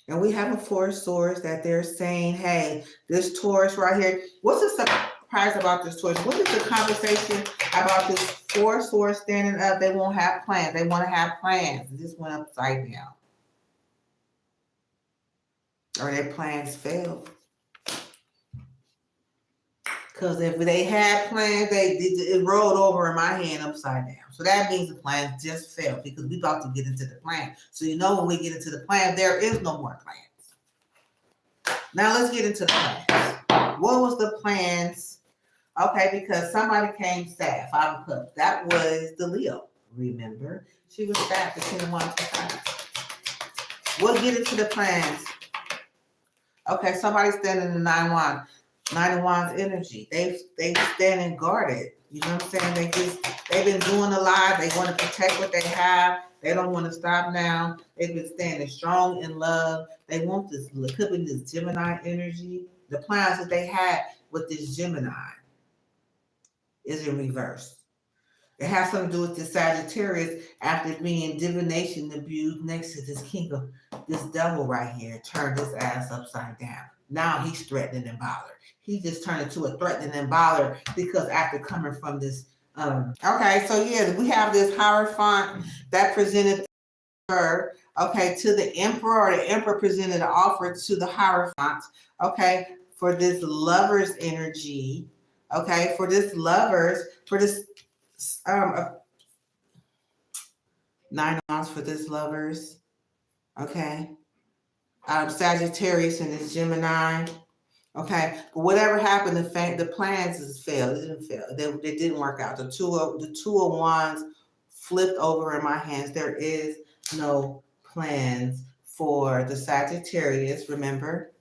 And we have a Four of Swords that they're saying, hey, this Taurus right here. What's the surprise about this Taurus? What is the conversation about this Four of Swords standing up? They won't have plans. They want to have plans. It just went upside down. Or their plans failed. Because if they had plans, it rolled over in my hand upside down. So that means the plans just failed because we about to get into the plan. So you know when we get into the plan, there is no more plans. Now let's get into the plans. What was the plans? Okay, because somebody came sad, 5 of Cups. That was the Leo. Remember? She was sad for 10 of Wands to 5. We'll get into the plans. Okay, somebody's standing in 9 of Wands. 9 of Wands energy. They standing guarded. You know what I'm saying? They've been doing a lot. They want to protect what they have. They don't want to stop now. They've been standing strong in love. They want this, could be this Gemini energy. The plans that they had with this Gemini is in reverse. It has something to do with the Sagittarius after being divination abused next to this king of this devil right here, turned his ass upside down. Now he's threatening and bothered. He just turned into a threatening and bothered because after coming from this, okay, so yeah, we have this Hierophant that presented her, okay, to the Emperor, or the Emperor presented an offer to the Hierophant, okay, for this lover's energy, okay, for this 9 of Wands for this lovers, okay, Sagittarius and this Gemini, okay, but whatever happened, the plans has failed. It didn't fail. They didn't work out. The two of Wands flipped over in my hands. There is no plans for the Sagittarius. Remember,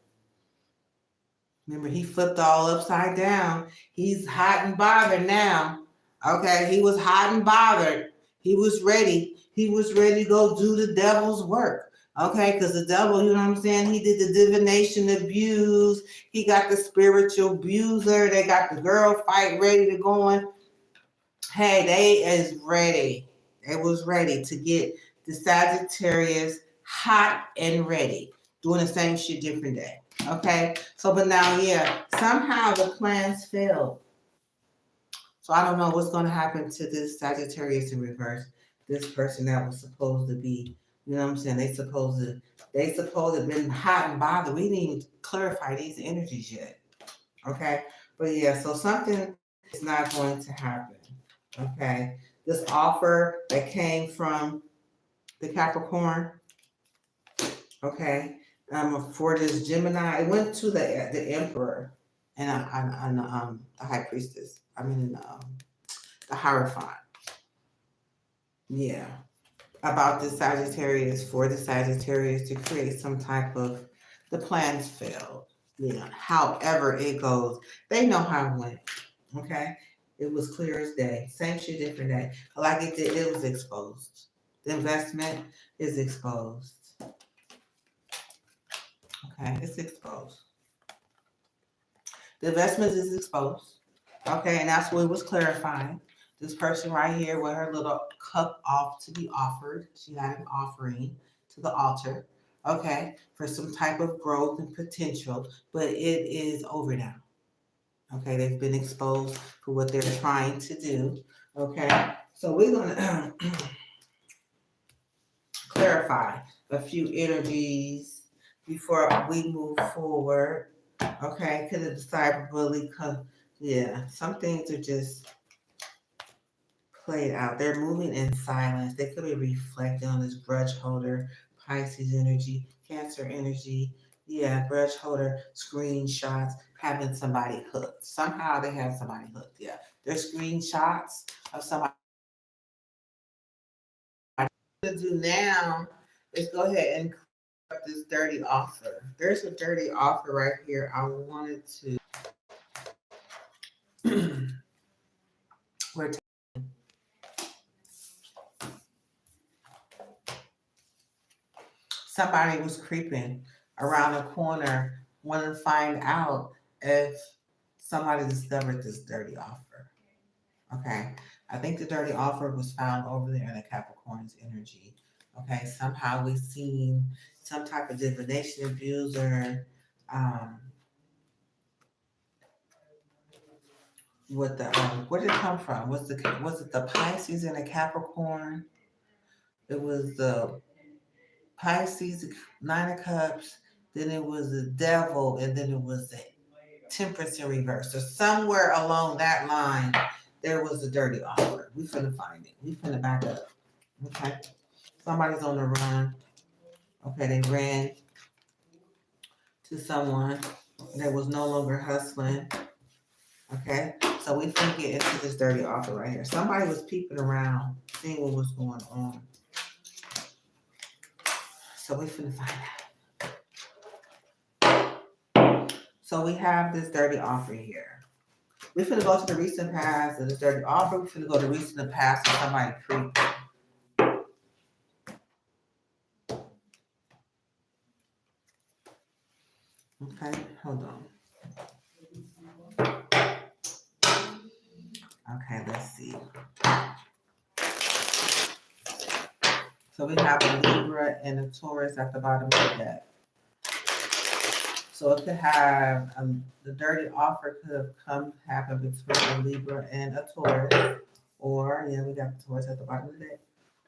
he flipped all upside down. He's hot and bothered now. Okay, he was hot and bothered. He was ready. He was ready to go do the devil's work. Okay, because the devil, you know what I'm saying? He did the divination abuse. He got the spiritual abuser. They got the girl fight ready to go on. Hey, they is ready. They was ready to get the Sagittarius hot and ready. Doing the same shit different day. Okay, so but now, yeah, somehow the plans failed. So I don't know what's going to happen to this Sagittarius in reverse. This person that was supposed to be, you know what I'm saying? They supposed to have been hot and bothered. We didn't even clarify these energies yet. Okay, but yeah, so something is not going to happen. Okay, this offer that came from the Capricorn. Okay. For this Gemini, it went to the Emperor and the High Priestess. I mean, the Hierophant. Yeah, about the Sagittarius, for the Sagittarius to create some type of, the plans failed. Yeah, however it goes, they know how it went. Okay, it was clear as day. Same shit, different day. Like it was exposed. The investment is exposed. Okay, it's exposed. The investment is exposed. Okay, and that's what it was clarifying. This person right here with her little cup off to be offered. She had an offering to the altar, okay, for some type of growth and potential, but it is over now. Okay, they've been exposed for what they're trying to do. Okay, so we're gonna clarify a few energies before we move forward. Okay, because the cyber bully come, yeah, some things are just played out. They're moving in silence. They could be reflecting on this grudge holder, Pisces energy, Cancer energy. Yeah, grudge holder, screenshots, having somebody hooked. Somehow they have somebody hooked. Yeah, there's screenshots of somebody. What to do now is go ahead and clear up this dirty offer. There's a dirty offer right here. I wanted to. We're somebody was creeping around the corner, wanting to find out if somebody discovered this dirty offer. Okay. I think the dirty offer was found over there in the Capricorn's energy. Okay. Somehow we've seen some type of divination abuser. Um, with the where did it come from? Was it the Pisces and the Capricorn? It was the Pisces, Nine of Cups, then it was the Devil, and then it was the Temperance in reverse. So somewhere along that line, there was a dirty offer. We finna find it. We finna back up. Okay. Somebody's on the run. Okay, they ran to someone that was no longer hustling. Okay. So we finna get into this dirty offer right here. Somebody was peeping around, seeing what was going on. So we finna find out. So we have this dirty offer here. We finna go to the recent past of this dirty offer. We finna go to recent past of somebody creeping. Okay, hold on. Okay, let's see. So we have a Libra and a Taurus at the bottom of the deck. So it could have the dirty offer could have happen between a Libra and a Taurus, or yeah, we got the Taurus at the bottom of the deck.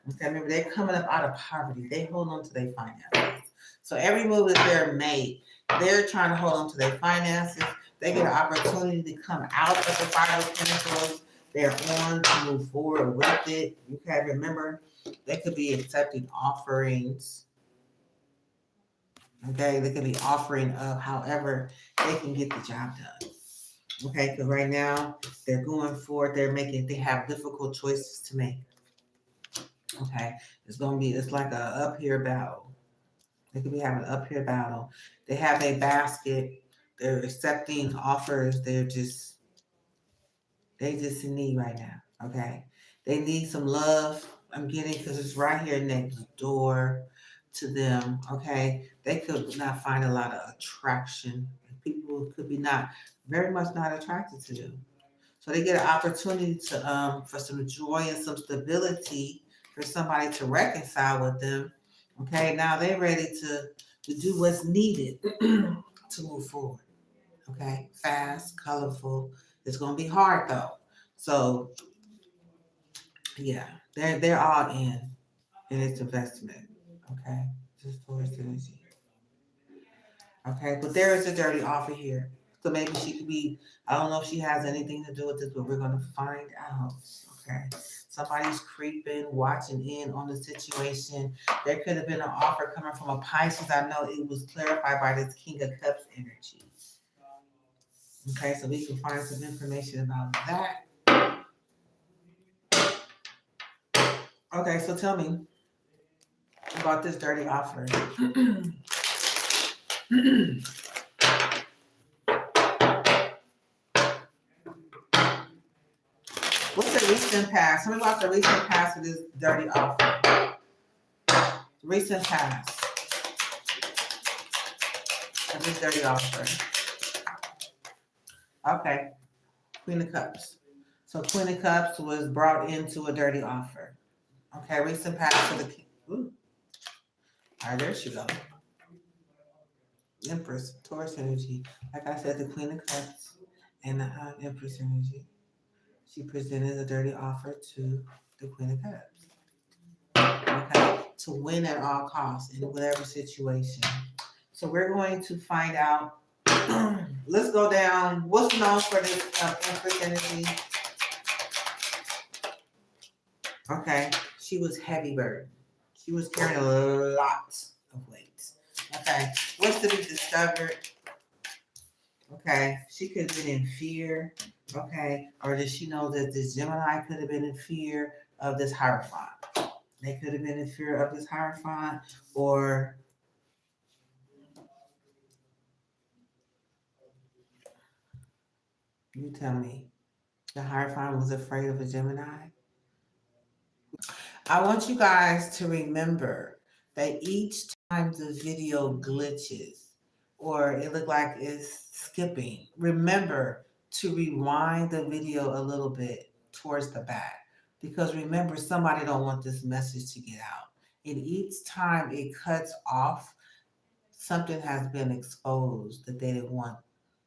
Okay, remember they're coming up out of poverty. They hold on to their finances. So every move that they're made, they're trying to hold on to their finances. They get an opportunity to come out of the Five of Pentacles. They're on to move forward with it. Okay, remember they could be accepting offerings. Okay, they could be offering up however they can get the job done. Okay, because right now they're going forward, they have difficult choices to make. Okay, it's like a up here battle. They could be having an up here battle. They have a basket, they're accepting offers, they just in need right now. Okay. They need some love. I'm getting because it's right here next door to them. Okay. They could not find a lot of attraction. People could be not very much not attracted to them. So they get an opportunity to for some joy and some stability for somebody to reconcile with them. Okay. Now they're ready to do what's needed to move forward. Okay. Fast, colorful. It's gonna be hard though. So yeah, they're all in its investment. Okay, just for its energy. Okay, but there is a dirty offer here. So maybe she could be. I don't know if she has anything to do with this, but we're gonna find out. Okay, somebody's creeping, watching in on the situation. There could have been an offer coming from a Pisces. I know it was clarified by this King of Cups energy. Okay, so we can find some information about that. Okay, so tell me about this dirty offer. What's the recent past? Tell me about the recent past of this dirty offer. Recent past of this dirty offer. Okay, Queen of Cups. So Queen of Cups was brought into a dirty offer. Okay, recent past for the ooh. All right, there she goes. Empress, Taurus energy. Like I said, the Queen of Cups and the Empress energy. She presented a dirty offer to the Queen of Cups. Okay, to win at all costs in whatever situation. So we're going to find out. Let's go down. What's known for this Empress energy? Okay, she was heavy burden. She was carrying a lot of weight. Okay, what's to be discovered? Okay, she could have been in fear. Okay, or did she know that this Gemini could have been in fear of this Hierophant? They could have been in fear of this Hierophant, or you tell me, the Hierophant was afraid of a Gemini? I want you guys to remember that each time the video glitches or it looked like it's skipping, remember to rewind the video a little bit towards the back. Because remember, somebody don't want this message to get out. And each time it cuts off, something has been exposed that they didn't want.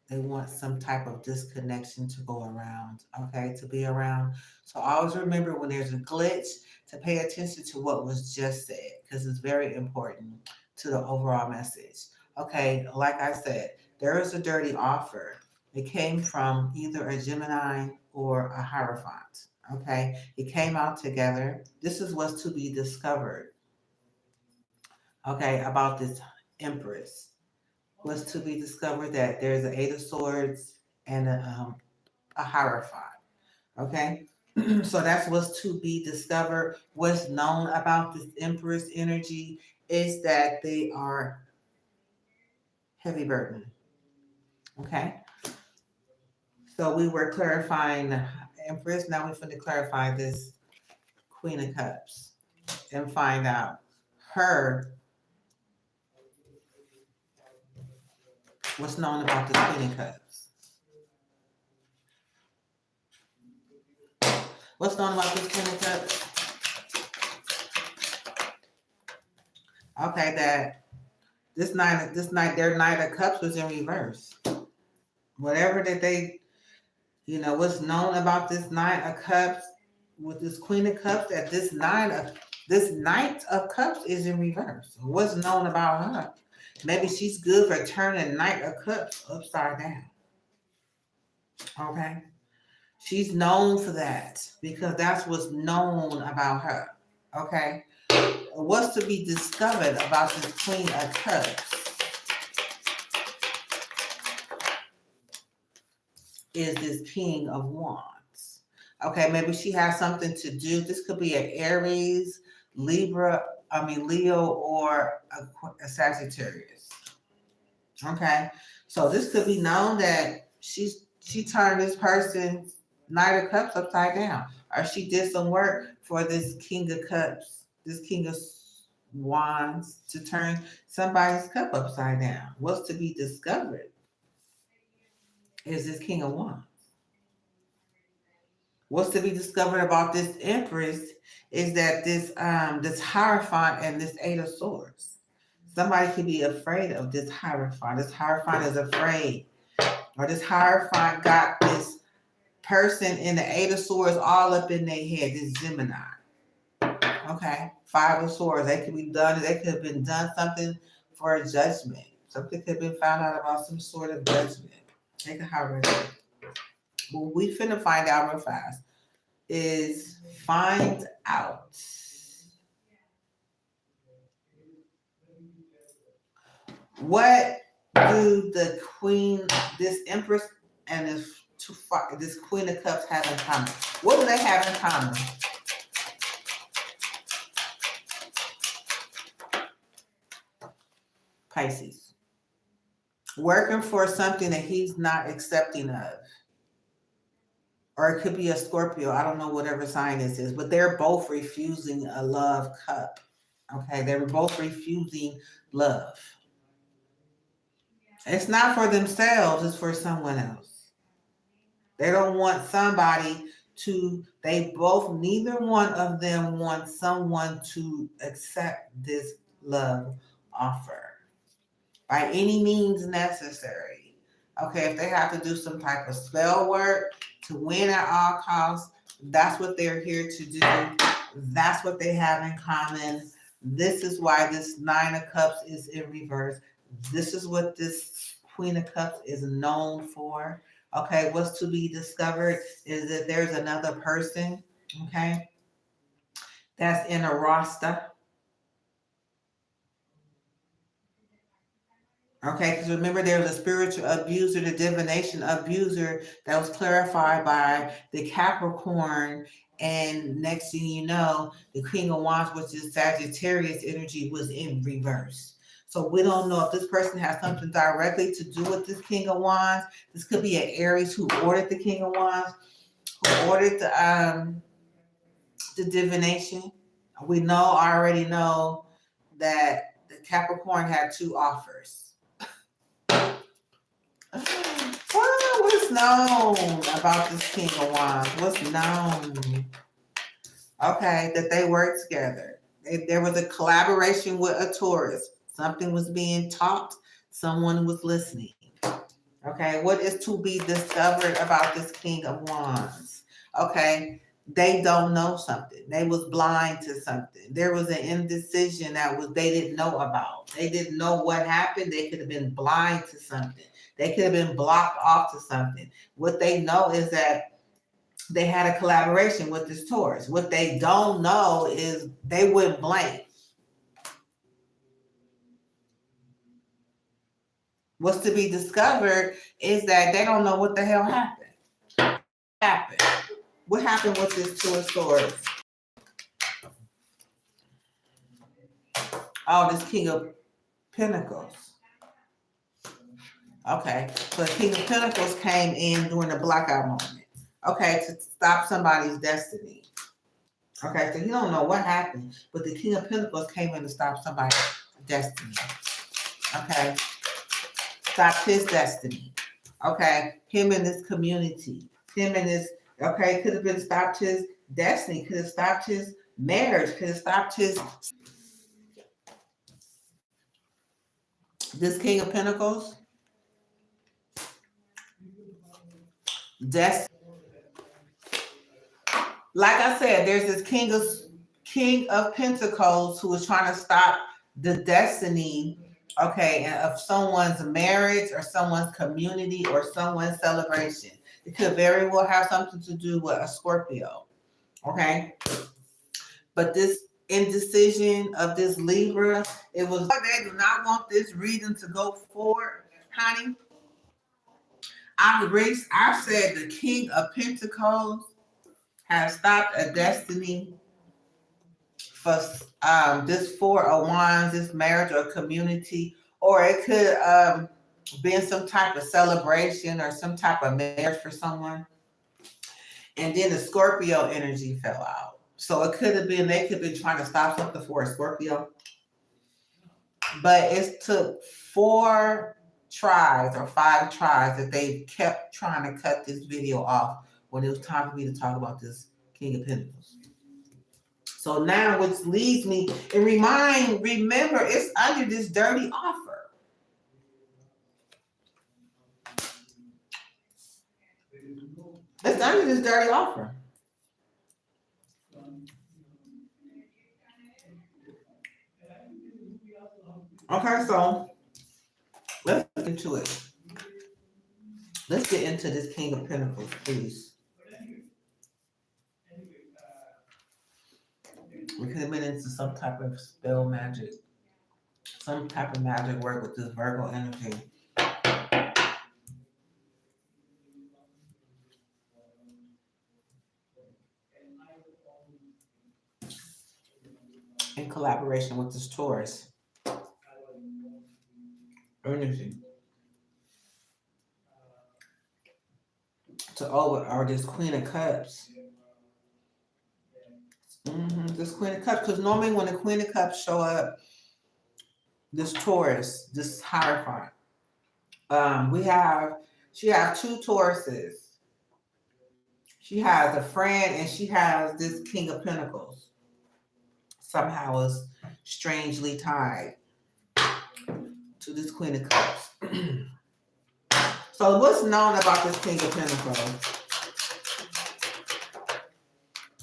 They want some type of disconnection to go around, okay, to be around. So always remember when there's a glitch to pay attention to what was just said because it's very important to the overall message. Okay, like I said, there is a dirty offer. It came from either a Gemini or a Hierophant. Okay, it came out together. This is what's to be discovered. Okay, about this Empress was to be discovered that there's an Eight of Swords and a Hierophant. Okay, so that's what's to be discovered. What's known about this Empress energy is that they are heavy burden. Okay, so we were clarifying the Empress. Now we're going to clarify this Queen of Cups and find out her what's known about the Queen of Cups. What's known about this Queen of Cups? Okay, that this night, their Knight of Cups was in reverse. Whatever that they, what's known about this Knight of Cups with this Queen of Cups, that this Knight of Cups is in reverse. What's known about her? Maybe she's good for turning Knight of Cups upside down. Okay, she's known for that because that's what's known about her. Okay, what's to be discovered about this Queen of Cups is this King of Wands. Okay, maybe she has something to do. This could be an Aries, Leo, or a Sagittarius. Okay, so this could be known that she turned this person's Knight of Cups upside down, or she did some work for this King of Cups, this King of Wands, to turn somebody's cup upside down. What's to be discovered is this King of Wands. What's to be discovered about this Empress is that this Hierophant and this Eight of Swords. Somebody could be afraid of this Hierophant. This Hierophant is afraid. Or this Hierophant got this person in the Eight of Swords all up in their head, this Gemini. Okay, Five of Swords. They could have been done something for a judgment. Something could have been found out about some sort of judgment. They could have it. What we finna find out real fast is find out what do this Empress and this Queen of Cups have in common? What do they have in common? Pisces. Working for something that he's not accepting of. Or it could be a Scorpio. I don't know whatever sign this is, but they're both refusing a love cup. Okay, they were both refusing love. It's not for themselves, it's for someone else. They don't want somebody neither one of them want someone to accept this love offer by any means necessary. Okay, if they have to do some type of spell work to win at all costs, that's what they're here to do. That's what they have in common. This is why this Nine of Cups is in reverse. This is what this Queen of Cups is known for. Okay, what's to be discovered is that there's another person, okay, that's in a roster. Okay, because remember there was a spiritual abuser, the divination abuser that was clarified by the Capricorn. And next thing you know, the King of Wands, which is Sagittarius energy, was in reverse. So we don't know if this person has something directly to do with this King of Wands. This could be an Aries who ordered the King of Wands, who ordered the divination. We already know that the Capricorn had two offers. What's known about this King of Wands? What's known? Okay, that they work together. There was a collaboration with a Taurus. Something was being taught. Someone was listening. Okay, what is to be discovered about this King of Wands? Okay, they don't know something. They was blind to something. There was an indecision they didn't know about. They didn't know what happened. They could have been blind to something. They could have been blocked off to something. What they know is that they had a collaboration with this Taurus. What they don't know is they wouldn't blame. What's to be discovered is that they don't know what the hell happened. What happened with this Two of Swords? Oh, this King of Pentacles. Okay, so King of Pentacles came in during the blackout moment. Okay, to stop somebody's destiny. Okay, so you don't know what happened, but the King of Pentacles came in to stop somebody's destiny. Okay, stop his destiny. Okay, him in this community. Him in this, okay, could have been stopped his destiny, could have stopped his marriage, could have stopped this King of Pentacles. Destiny. Like I said, there's this King of Pentacles who was trying to stop the destiny, okay, of someone's marriage or someone's community or someone's celebration. It could very well have something to do with a Scorpio, okay? But this indecision of this Libra, it was, they do not want this reading to go forward, honey. I've said the King of Pentacles has stopped a destiny for this Four of Wands, this marriage or community, or it could be some type of celebration or some type of marriage for someone. And then the Scorpio energy fell out. So it could have been, they could have been trying to stop something for a Scorpio. But it took 4 tries or 5 tries that they kept trying to cut this video off when it was time for me to talk about this King of Pentacles. So now, which leads me, and remember, it's under this dirty offer. It's under this dirty offer. Okay, so let's get into it. Let's get into this King of Pentacles, please. We could have been into some type of spell magic, some type of magic work with this Virgo energy. In collaboration with this Taurus energy. Or this Queen of Cups. This Queen of Cups, because normally when the Queen of Cups show up, this Taurus, this Hierophant, she have 2 Tauruses. She has a friend and she has this King of Pentacles. Somehow is strangely tied to this Queen of Cups. So what's known about this King of Pentacles?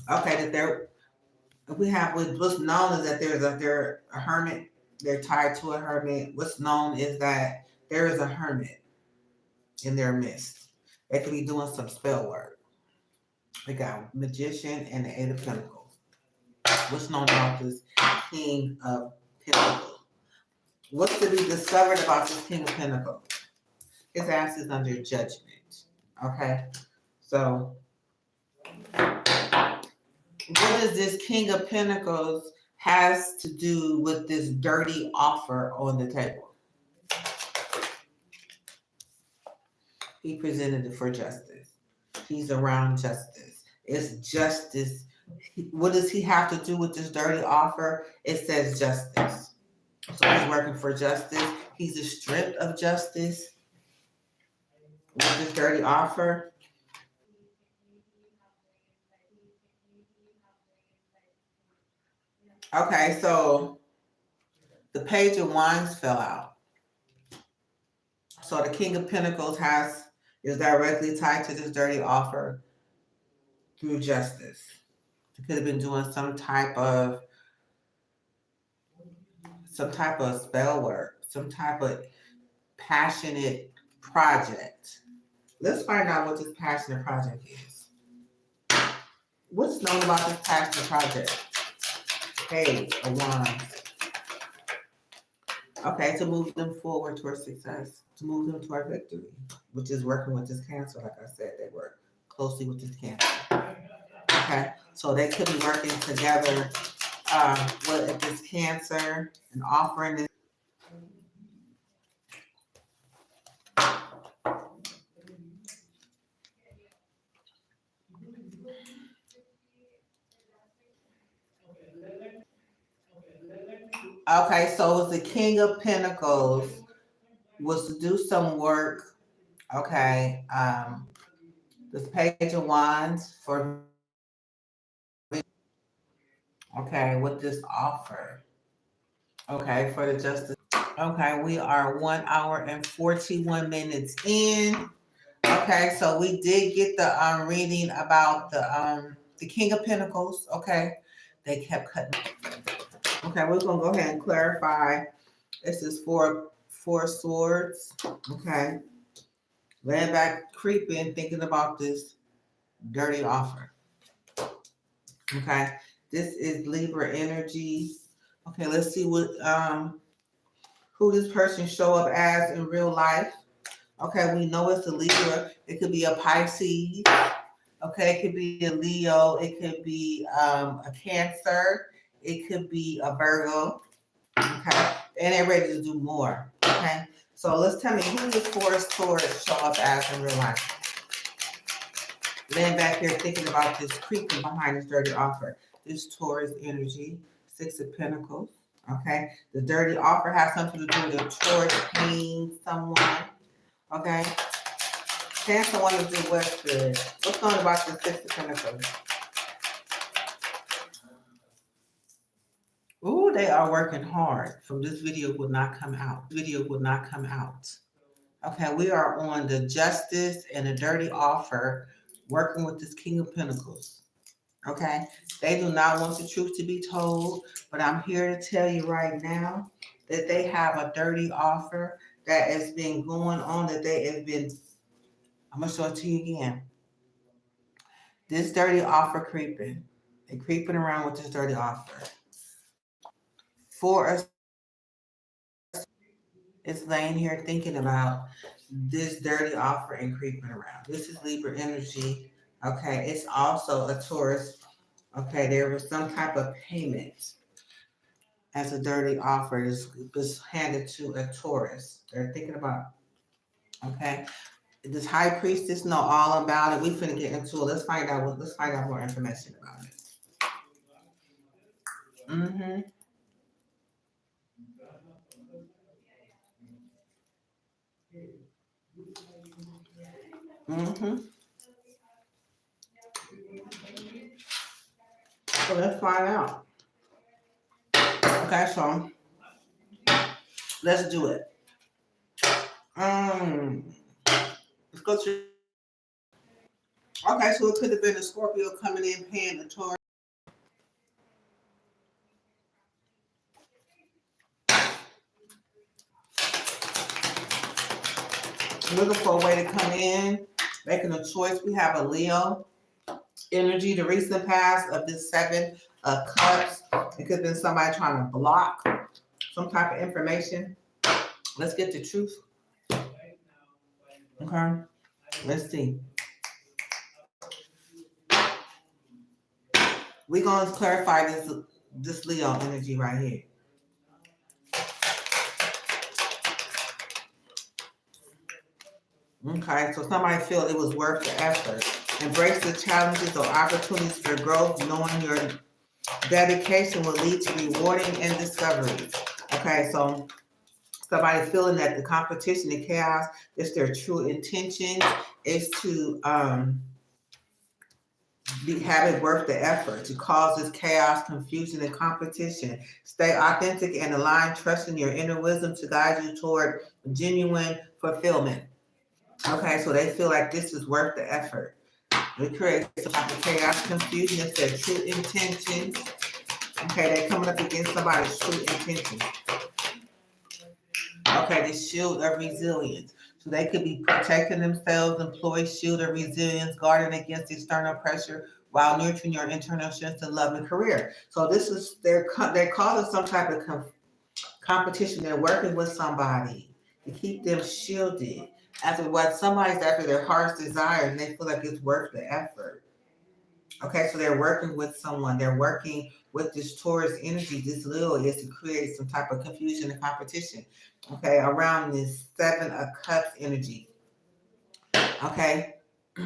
Okay, that what's known is that they're a hermit. They're tied to a hermit. What's known is that there is a hermit in their midst. They could be doing some spell work. They got Magician and the Eight of Pentacles. What's known about this King of Pentacles? What's to be discovered about this King of Pentacles? His ass is under judgment. Okay? So, what does this King of Pentacles has to do with this dirty offer on the table? He presented it for justice. He's around justice. It's justice. What does he have to do with this dirty offer? It says justice. So he's working for justice. He's stripped of justice with this dirty offer. Okay, so the Page of Wands fell out. So the King of Pentacles is directly tied to this dirty offer through justice. He could have been doing some type of spell work, some type of passionate project. Let's find out what this passionate project is. What's known about this passionate project? Page of Wands. Okay, to move them forward towards success, to move them toward victory, which is working with this Cancer. Like I said, they work closely with this Cancer. Okay, so they could be working together with this Cancer and offering this. Okay, so the King of Pentacles was to do some work. Okay, this Page of Wands for, okay, with this offer. Okay, for the justice. Okay, we are 1 hour and 41 minutes in. Okay, so we did get the reading about the King of Pentacles. Okay, they kept cutting. Okay, we're gonna go ahead and clarify. This is four swords. Okay, laying back, creeping, thinking about this dirty offer. Okay, this is Libra energy. Okay, let's see what who this person show up as in real life. Okay, we know it's a Libra. It could be a Pisces. Okay, it could be a Leo. It could be a Cancer. It could be a Virgo. Okay, and they're ready to do more. Okay, so let's tell me who this Forest Taurus show up as in real life. Laying back here thinking about this creeping behind this dirty offer. This Taurus energy, Six of Pentacles. Okay, the dirty offer has something to do with a Taurus paying someone. Okay, can someone to do what's good? What's known about the Six of Pentacles? Ooh, they are working hard. From this video will not come out. Video will not come out. Okay, we are on the justice and the dirty offer, working with this King of Pentacles. Okay, they do not want the truth to be told, but I'm here to tell you right now that they have a dirty offer that has been going on, that they have been, I'm gonna show it to you again. This dirty offer creeping. They're creeping around with this dirty offer. For us, it's laying here thinking about this dirty offer and creeping around. This is Libra energy. Okay, it's also a Taurus. Okay, there was some type of payment as a dirty offer is handed to a Taurus. They're thinking about, okay, this High Priestess know all about it. We finna get into it. Let's find out more information about it. Mm-hmm. Mm-hmm. So let's find out. Okay, so let's do it. Let's go to. Okay, so it could have been a Scorpio coming in paying the Taurus. Looking for a way to come in, making a choice. We have a Leo energy, the recent past of this 7 of Cups. It could have been somebody trying to block some type of information. Let's get the truth. Okay, let's see. We're going to clarify this Leo energy right here. Okay, so somebody feel it was worth the effort. Embrace the challenges or opportunities for growth, knowing your dedication will lead to rewarding and discoveries. Okay, so somebody feeling that the competition and chaos is their true intention is to have it worth the effort, to cause this chaos, confusion, and competition. Stay authentic and aligned, trusting your inner wisdom to guide you toward genuine fulfillment. Okay, so they feel like this is worth the effort. It creates some type of chaos, confusion. It's their true intentions. Okay, they're coming up against somebody's true intentions. Okay, the shield of resilience. So they could be protecting themselves, employ shield of resilience, guarding against external pressure while nurturing your internal strength and love and career. So this is they're causing some type of competition. They're working with somebody to keep them shielded after what somebody's after their heart's desire, and they feel like it's worth the effort. Okay, so they're working with someone. They're working with this Taurus energy. This Leo is to create some type of confusion and competition. Okay, around this 7 of Cups energy. Okay,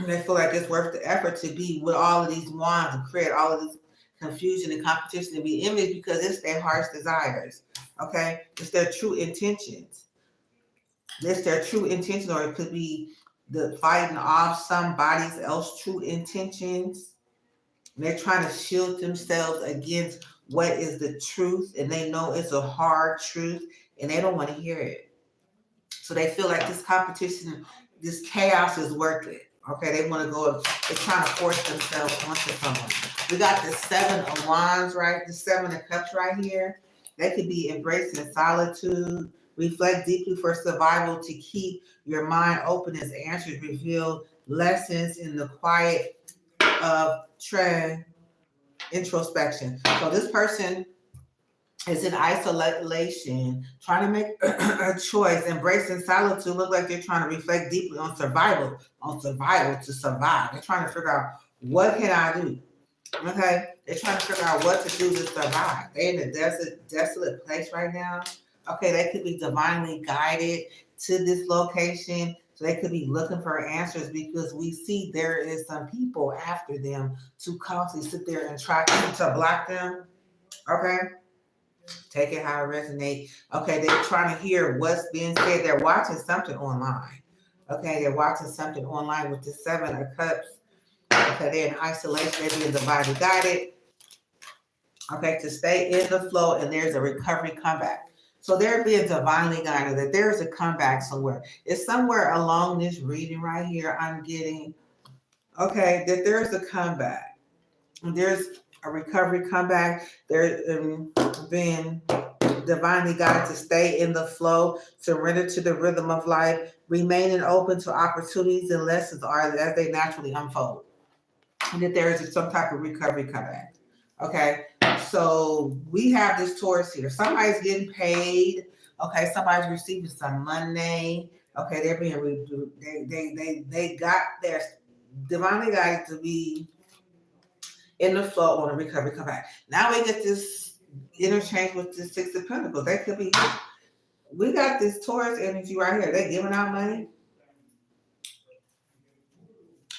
they feel like it's worth the effort to be with all of these wands and create all of this confusion and competition and be imaged because it's their heart's desires. Okay, it's their true intentions. It's their true intention, or it could be the fighting off somebody else's true intentions. And they're trying to shield themselves against what is the truth, and they know it's a hard truth, and they don't want to hear it. So they feel like this competition, this chaos is worth it. Okay, they want to go, they're trying to force themselves onto someone. We got the 7 of Wands, right? The 7 of Cups right here. They could be embracing solitude, reflect deeply for survival, to keep your mind open as answers reveal lessons in the quiet of introspection. So this person is in isolation, trying to make a choice, embracing solitude. Look like they're trying to reflect deeply on survival to survive. They're trying to figure out, what can I do? Okay, they're trying to figure out what to do to survive. They're in a desolate place right now. Okay, they could be divinely guided to this location. So they could be looking for answers because we see there is some people after them to constantly sit there and try to block them. Okay, take it how it resonates. Okay, they're trying to hear what's being said. They're watching something online. Okay, they're watching something online with the 7 of Cups. Okay, they're in isolation. They're being divinely guided. Okay, to stay in the flow, and there's a recovery comeback. So they're being divinely guided, that there's a comeback somewhere. It's somewhere along this reading right here I'm getting, okay, that there's a comeback. There's a recovery comeback. There's been divinely guided to stay in the flow, surrender to the rhythm of life, remaining open to opportunities and lessons are as they naturally unfold. And that there is some type of recovery comeback. Okay, so we have this Taurus here. Somebody's getting paid. Okay, somebody's receiving some money. Okay, they're being they got their divinely guided to be in the flow on a recovery comeback. Now we get this interchange with the 6 of Pentacles. They could be. We got this Taurus energy right here. They're giving out money.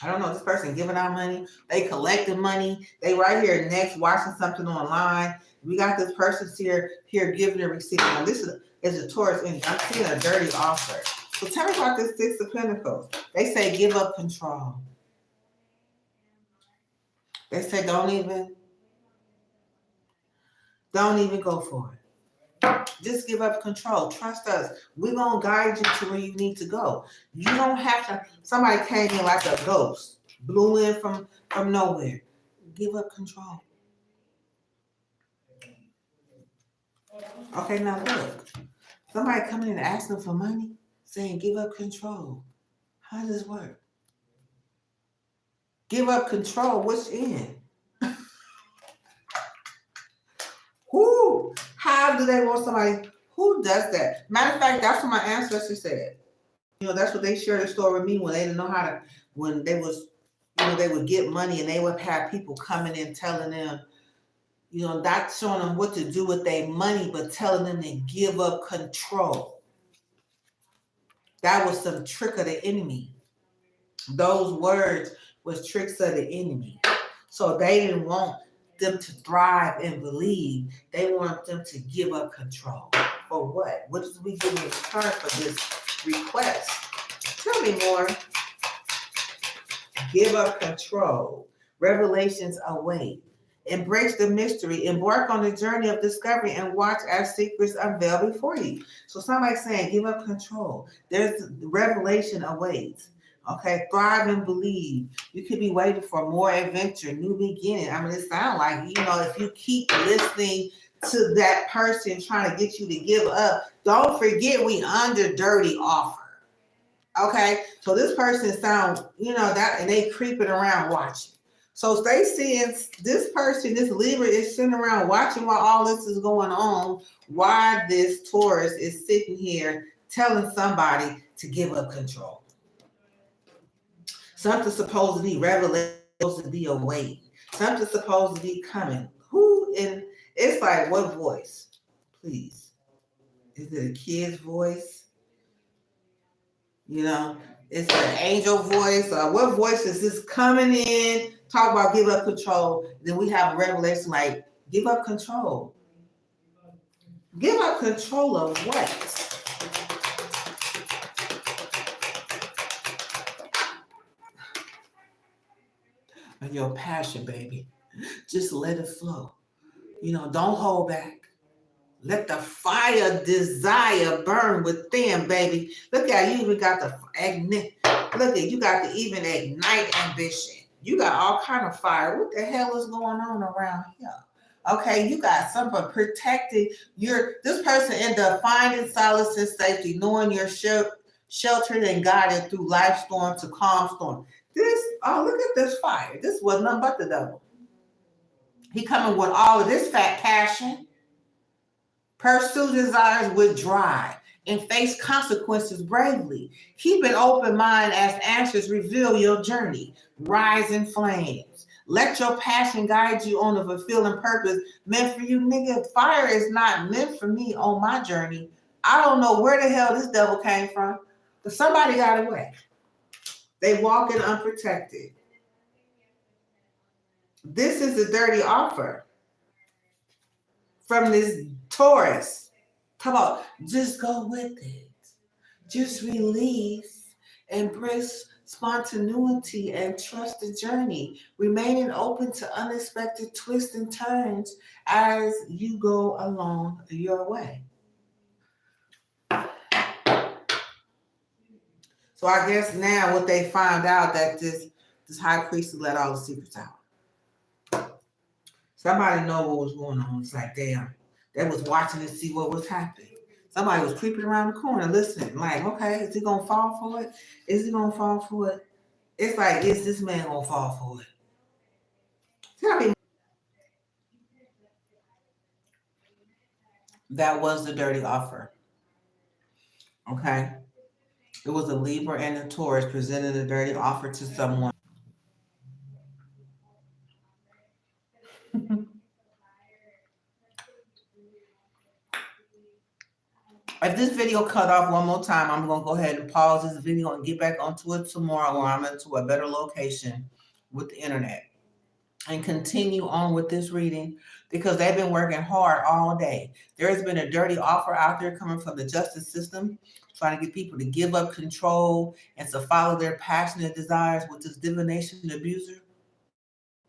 I don't know, this person giving out money. They collecting money. They right here next watching something online. We got this person here giving and receiving. Now this is a Taurus energy. I'm seeing a dirty offer. So tell me about this 6 of Pentacles. They say give up control. They say don't even. Don't even go for it. Just give up control. Trust us. We're going to guide you to where you need to go. You don't have to. Somebody came in like a ghost, blew in from nowhere. Give up control. Okay, now look. Somebody coming in asking for money, saying give up control. How does this work? Give up control. What's in? Who? How do they want somebody? Who does that? Matter of fact, that's what my ancestors said. You know, that's what they shared the story with me when they didn't know how to, when they was, you know, they would get money and they would have people coming in telling them, you know, not showing them what to do with their money, but telling them to give up control. That was some trick of the enemy. Those words was tricks of the enemy. So they didn't want them to thrive and believe. They want them to give up control. For what? What is we getting in return for this request? Tell me more. Give up control. Revelations await. Embrace the mystery. Embark on the journey of discovery and watch as secrets unveil before you. So somebody's saying, give up control. There's revelation awaits. Okay, thrive and believe. You could be waiting for more adventure, new beginning. I mean, it sounds like, you know, if you keep listening to that person trying to get you to give up, don't forget we under dirty offer. Okay, so this person sounds, you know, that, and they creeping around watching. So they seeing this person, this Libra is sitting around watching while all this is going on, why this Taurus is sitting here telling somebody to give up control. Something's supposed to be revelation, supposed to be awake. Something's supposed to be coming. Who? And it's like, what voice? Please. Is it a kid's voice? You know, it's an angel voice. What voice is this coming in? Talk about give up control. Then we have a revelation like, give up control. Give up control of what? Of your passion, baby. Just let it flow. You know, don't hold back. Let the fire desire burn within, baby. Look at you even got the ignite. Look at you got to even ignite ambition. You got all kind of fire. What the hell is going on around here? Okay, you got something protecting this person end up finding solace and safety, knowing you're sheltered and guided through life storm to calm storm. Look at this fire. This was nothing but the devil. He coming with all of this fat passion. Pursue desires with drive and face consequences bravely. Keep an open mind as answers reveal your journey. Rise in flames. Let your passion guide you on a fulfilling purpose meant for you. Nigga, fire is not meant for me on my journey. I don't know where the hell this devil came from, but somebody got away. They walking unprotected. This is a dirty offer from this Taurus. Come on, just go with it. Just release, embrace spontaneity, and trust the journey. Remaining open to unexpected twists and turns as you go along your way. So I guess now what they found out that this high priest let all the secrets out. Somebody know what was going on. It's like, damn, they was watching to see what was happening. Somebody was creeping around the corner listening, like, okay, is he gonna fall for it? Is he gonna fall for it? It's like, is this man gonna fall for it? Tell me. That was the dirty offer. Okay. It was a Libra and a Taurus presented a dirty offer to someone. If this video cut off one more time, I'm going to go ahead and pause this video and get back onto it tomorrow when I'm into a better location with the internet and continue on with this reading because they've been working hard all day. There has been a dirty offer out there coming from the justice system, trying to get people to give up control and to follow their passionate desires with this divination abuser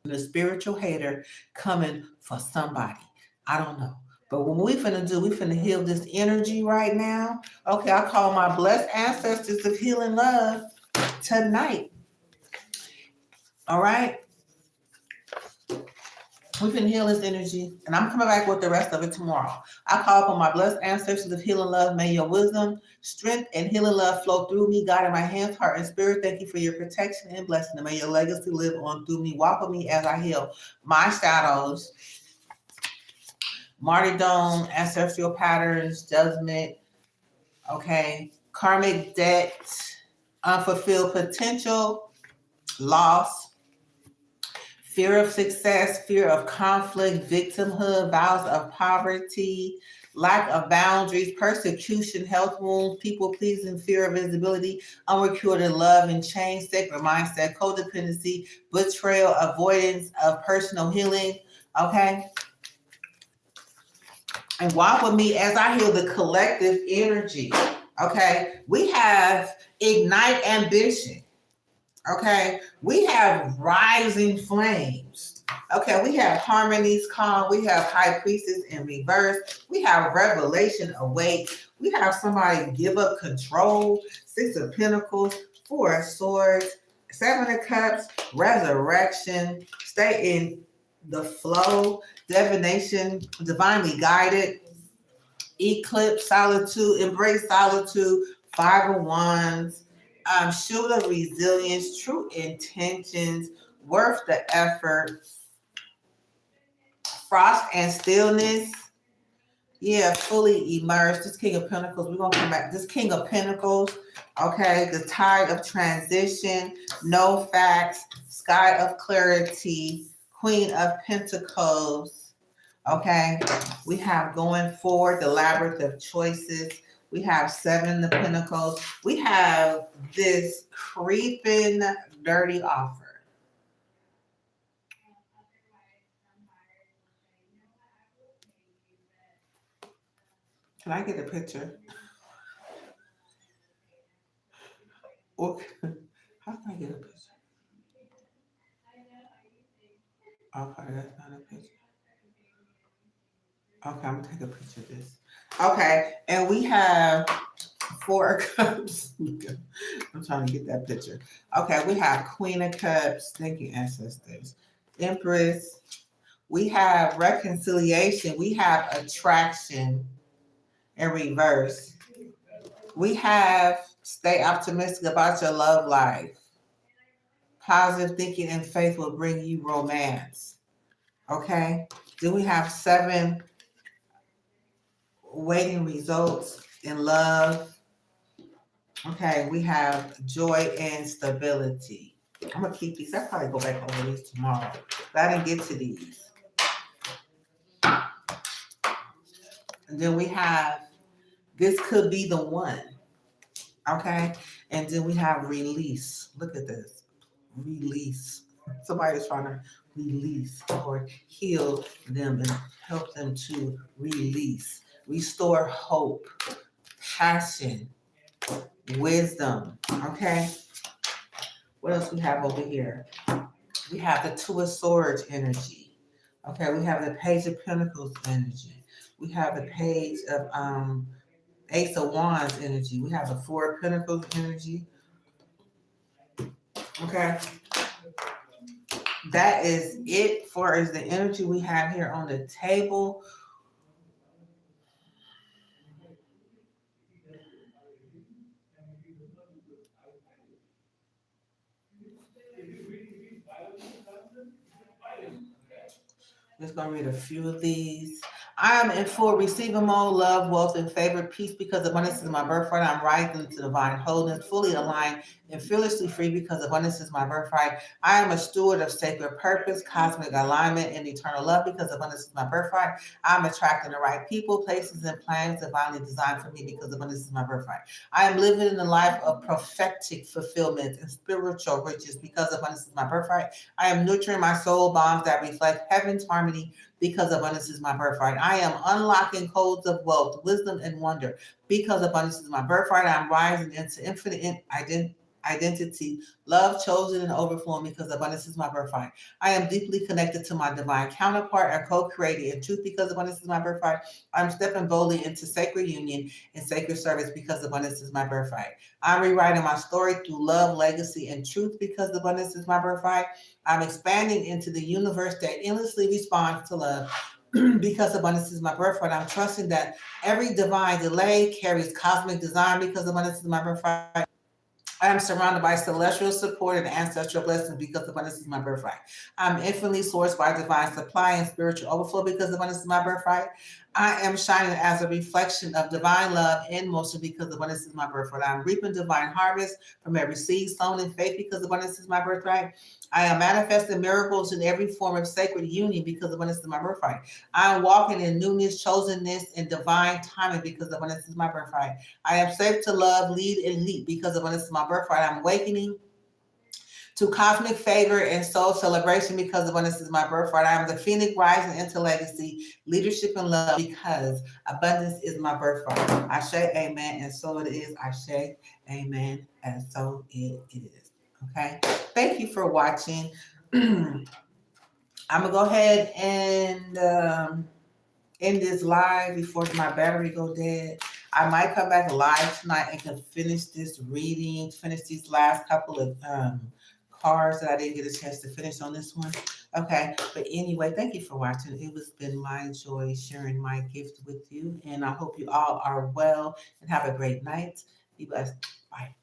and a spiritual hater coming for somebody. I don't know. But what we finna do, we finna heal this energy right now. Okay, I call my blessed ancestors of healing love tonight. All right? We can heal this energy, and I'm coming back with the rest of it tomorrow. I call upon my blessed ancestors of healing love. May your wisdom, strength, and healing love flow through me, God, in my hands, heart, and spirit. Thank you for your protection and blessing. And may your legacy live on through me. Walk with me as I heal my shadows, martyrdom, ancestral patterns, judgment, okay, karmic debt, unfulfilled potential, loss, fear of success, fear of conflict, victimhood, vows of poverty, lack of boundaries, persecution, health wounds, people pleasing, fear of visibility, unrecorded love and change, sacred mindset, codependency, betrayal, avoidance of personal healing. Okay? And walk with me as I heal the collective energy. Okay? We have ignite ambition. Okay, we have rising flames. Okay, we have harmonies calm. We have high priestess in reverse. We have revelation awake. We have somebody give up control. 6 of Pentacles, 4 of Swords, 7 of Cups, resurrection. Stay in the flow. Divination, divinely guided. Eclipse, solitude, embrace solitude. 5 of Wands. Shield of resilience, true intentions, worth the effort, frost and stillness. Yeah, fully immersed. This King of Pentacles, we're gonna come back. This King of Pentacles, okay, the tide of transition, no facts, sky of clarity, Queen of Pentacles. Okay, we have going forward the labyrinth of choices. We have 7 of Pentacles. We have this creeping dirty offer. Can I get a picture? Or how can I get a picture? Okay, that's not a picture. Okay, I'm gonna take a picture of this. Okay, and we have 4 of Cups. I'm trying to get that picture. Okay, we have Queen of Cups. Thank you, ancestors. Empress. We have reconciliation. We have attraction in reverse. We have stay optimistic about your love life. Positive thinking and faith will bring you romance. Okay. Then we have 7 waiting results in love. Okay. We have joy and stability. I'm going to keep these. I'll probably go back over these tomorrow. But I didn't get to these. And then we have this could be the one. Okay. And then we have release. Look at this. Release. Somebody's trying to release or heal them and help them to release. Restore hope, passion, wisdom. Okay. What else we have over here? We have the 2 of Swords energy. Okay. We have the Page of Pentacles energy. We have the Page of Ace of Wands energy. We have the 4 of Pentacles energy. Okay. That is it for is the energy we have here on the table. Just gonna read a few of these. I am in full receiving mode, love, wealth, and favor, peace because abundance is my birthright. I'm rising into divine wholeness, fully aligned and fearlessly free because abundance is my birthright. I am a steward of sacred purpose, cosmic alignment, and eternal love because abundance is my birthright. I'm attracting the right people, places, and plans divinely designed for me because abundance is my birthright. I am living in a life of prophetic fulfillment and spiritual riches because abundance is my birthright. I am nurturing my soul bonds that reflect heaven's harmony because abundance is my birthright. I am unlocking codes of wealth, wisdom, and wonder because abundance is my birthright. I'm rising into infinite identity, love, chosen, and overflowing because abundance is my birthright. I am deeply connected to my divine counterpart and co-created in truth because abundance is my birthright. I'm stepping boldly into sacred union and sacred service because abundance is my birthright. I'm rewriting my story through love, legacy, and truth because abundance is my birthright. I'm expanding into the universe that endlessly responds to love because abundance is my birthright. I'm trusting that every divine delay carries cosmic design because abundance is my birthright. I am surrounded by celestial support and ancestral blessings because abundance is my birthright. I'm infinitely sourced by divine supply and spiritual overflow because abundance is my birthright. I am shining as a reflection of divine love in motion because abundance is my birthright. I'm reaping divine harvest from every seed sown in faith because abundance is my birthright. I am manifesting miracles in every form of sacred union because abundance is my birthright. I am walking in newness, chosenness, and divine timing because abundance is my birthright. I am safe to love, lead, and lead because abundance is my birthright. I'm awakening to cosmic favor and soul celebration because abundance is my birthright. I am the phoenix rising into legacy, leadership, and love because abundance is my birthright. I say amen, and so it is. I say amen, and so it is. Okay. Thank you for watching. I'm gonna go ahead and end this live before my battery go dead. I might come back live tonight and can finish this reading, finish these last couple of cards that I didn't get a chance to finish on this one. Okay, but anyway, thank you for watching. It has been my joy sharing my gift with you, and I hope you all are well and have a great night. Be blessed. Bye.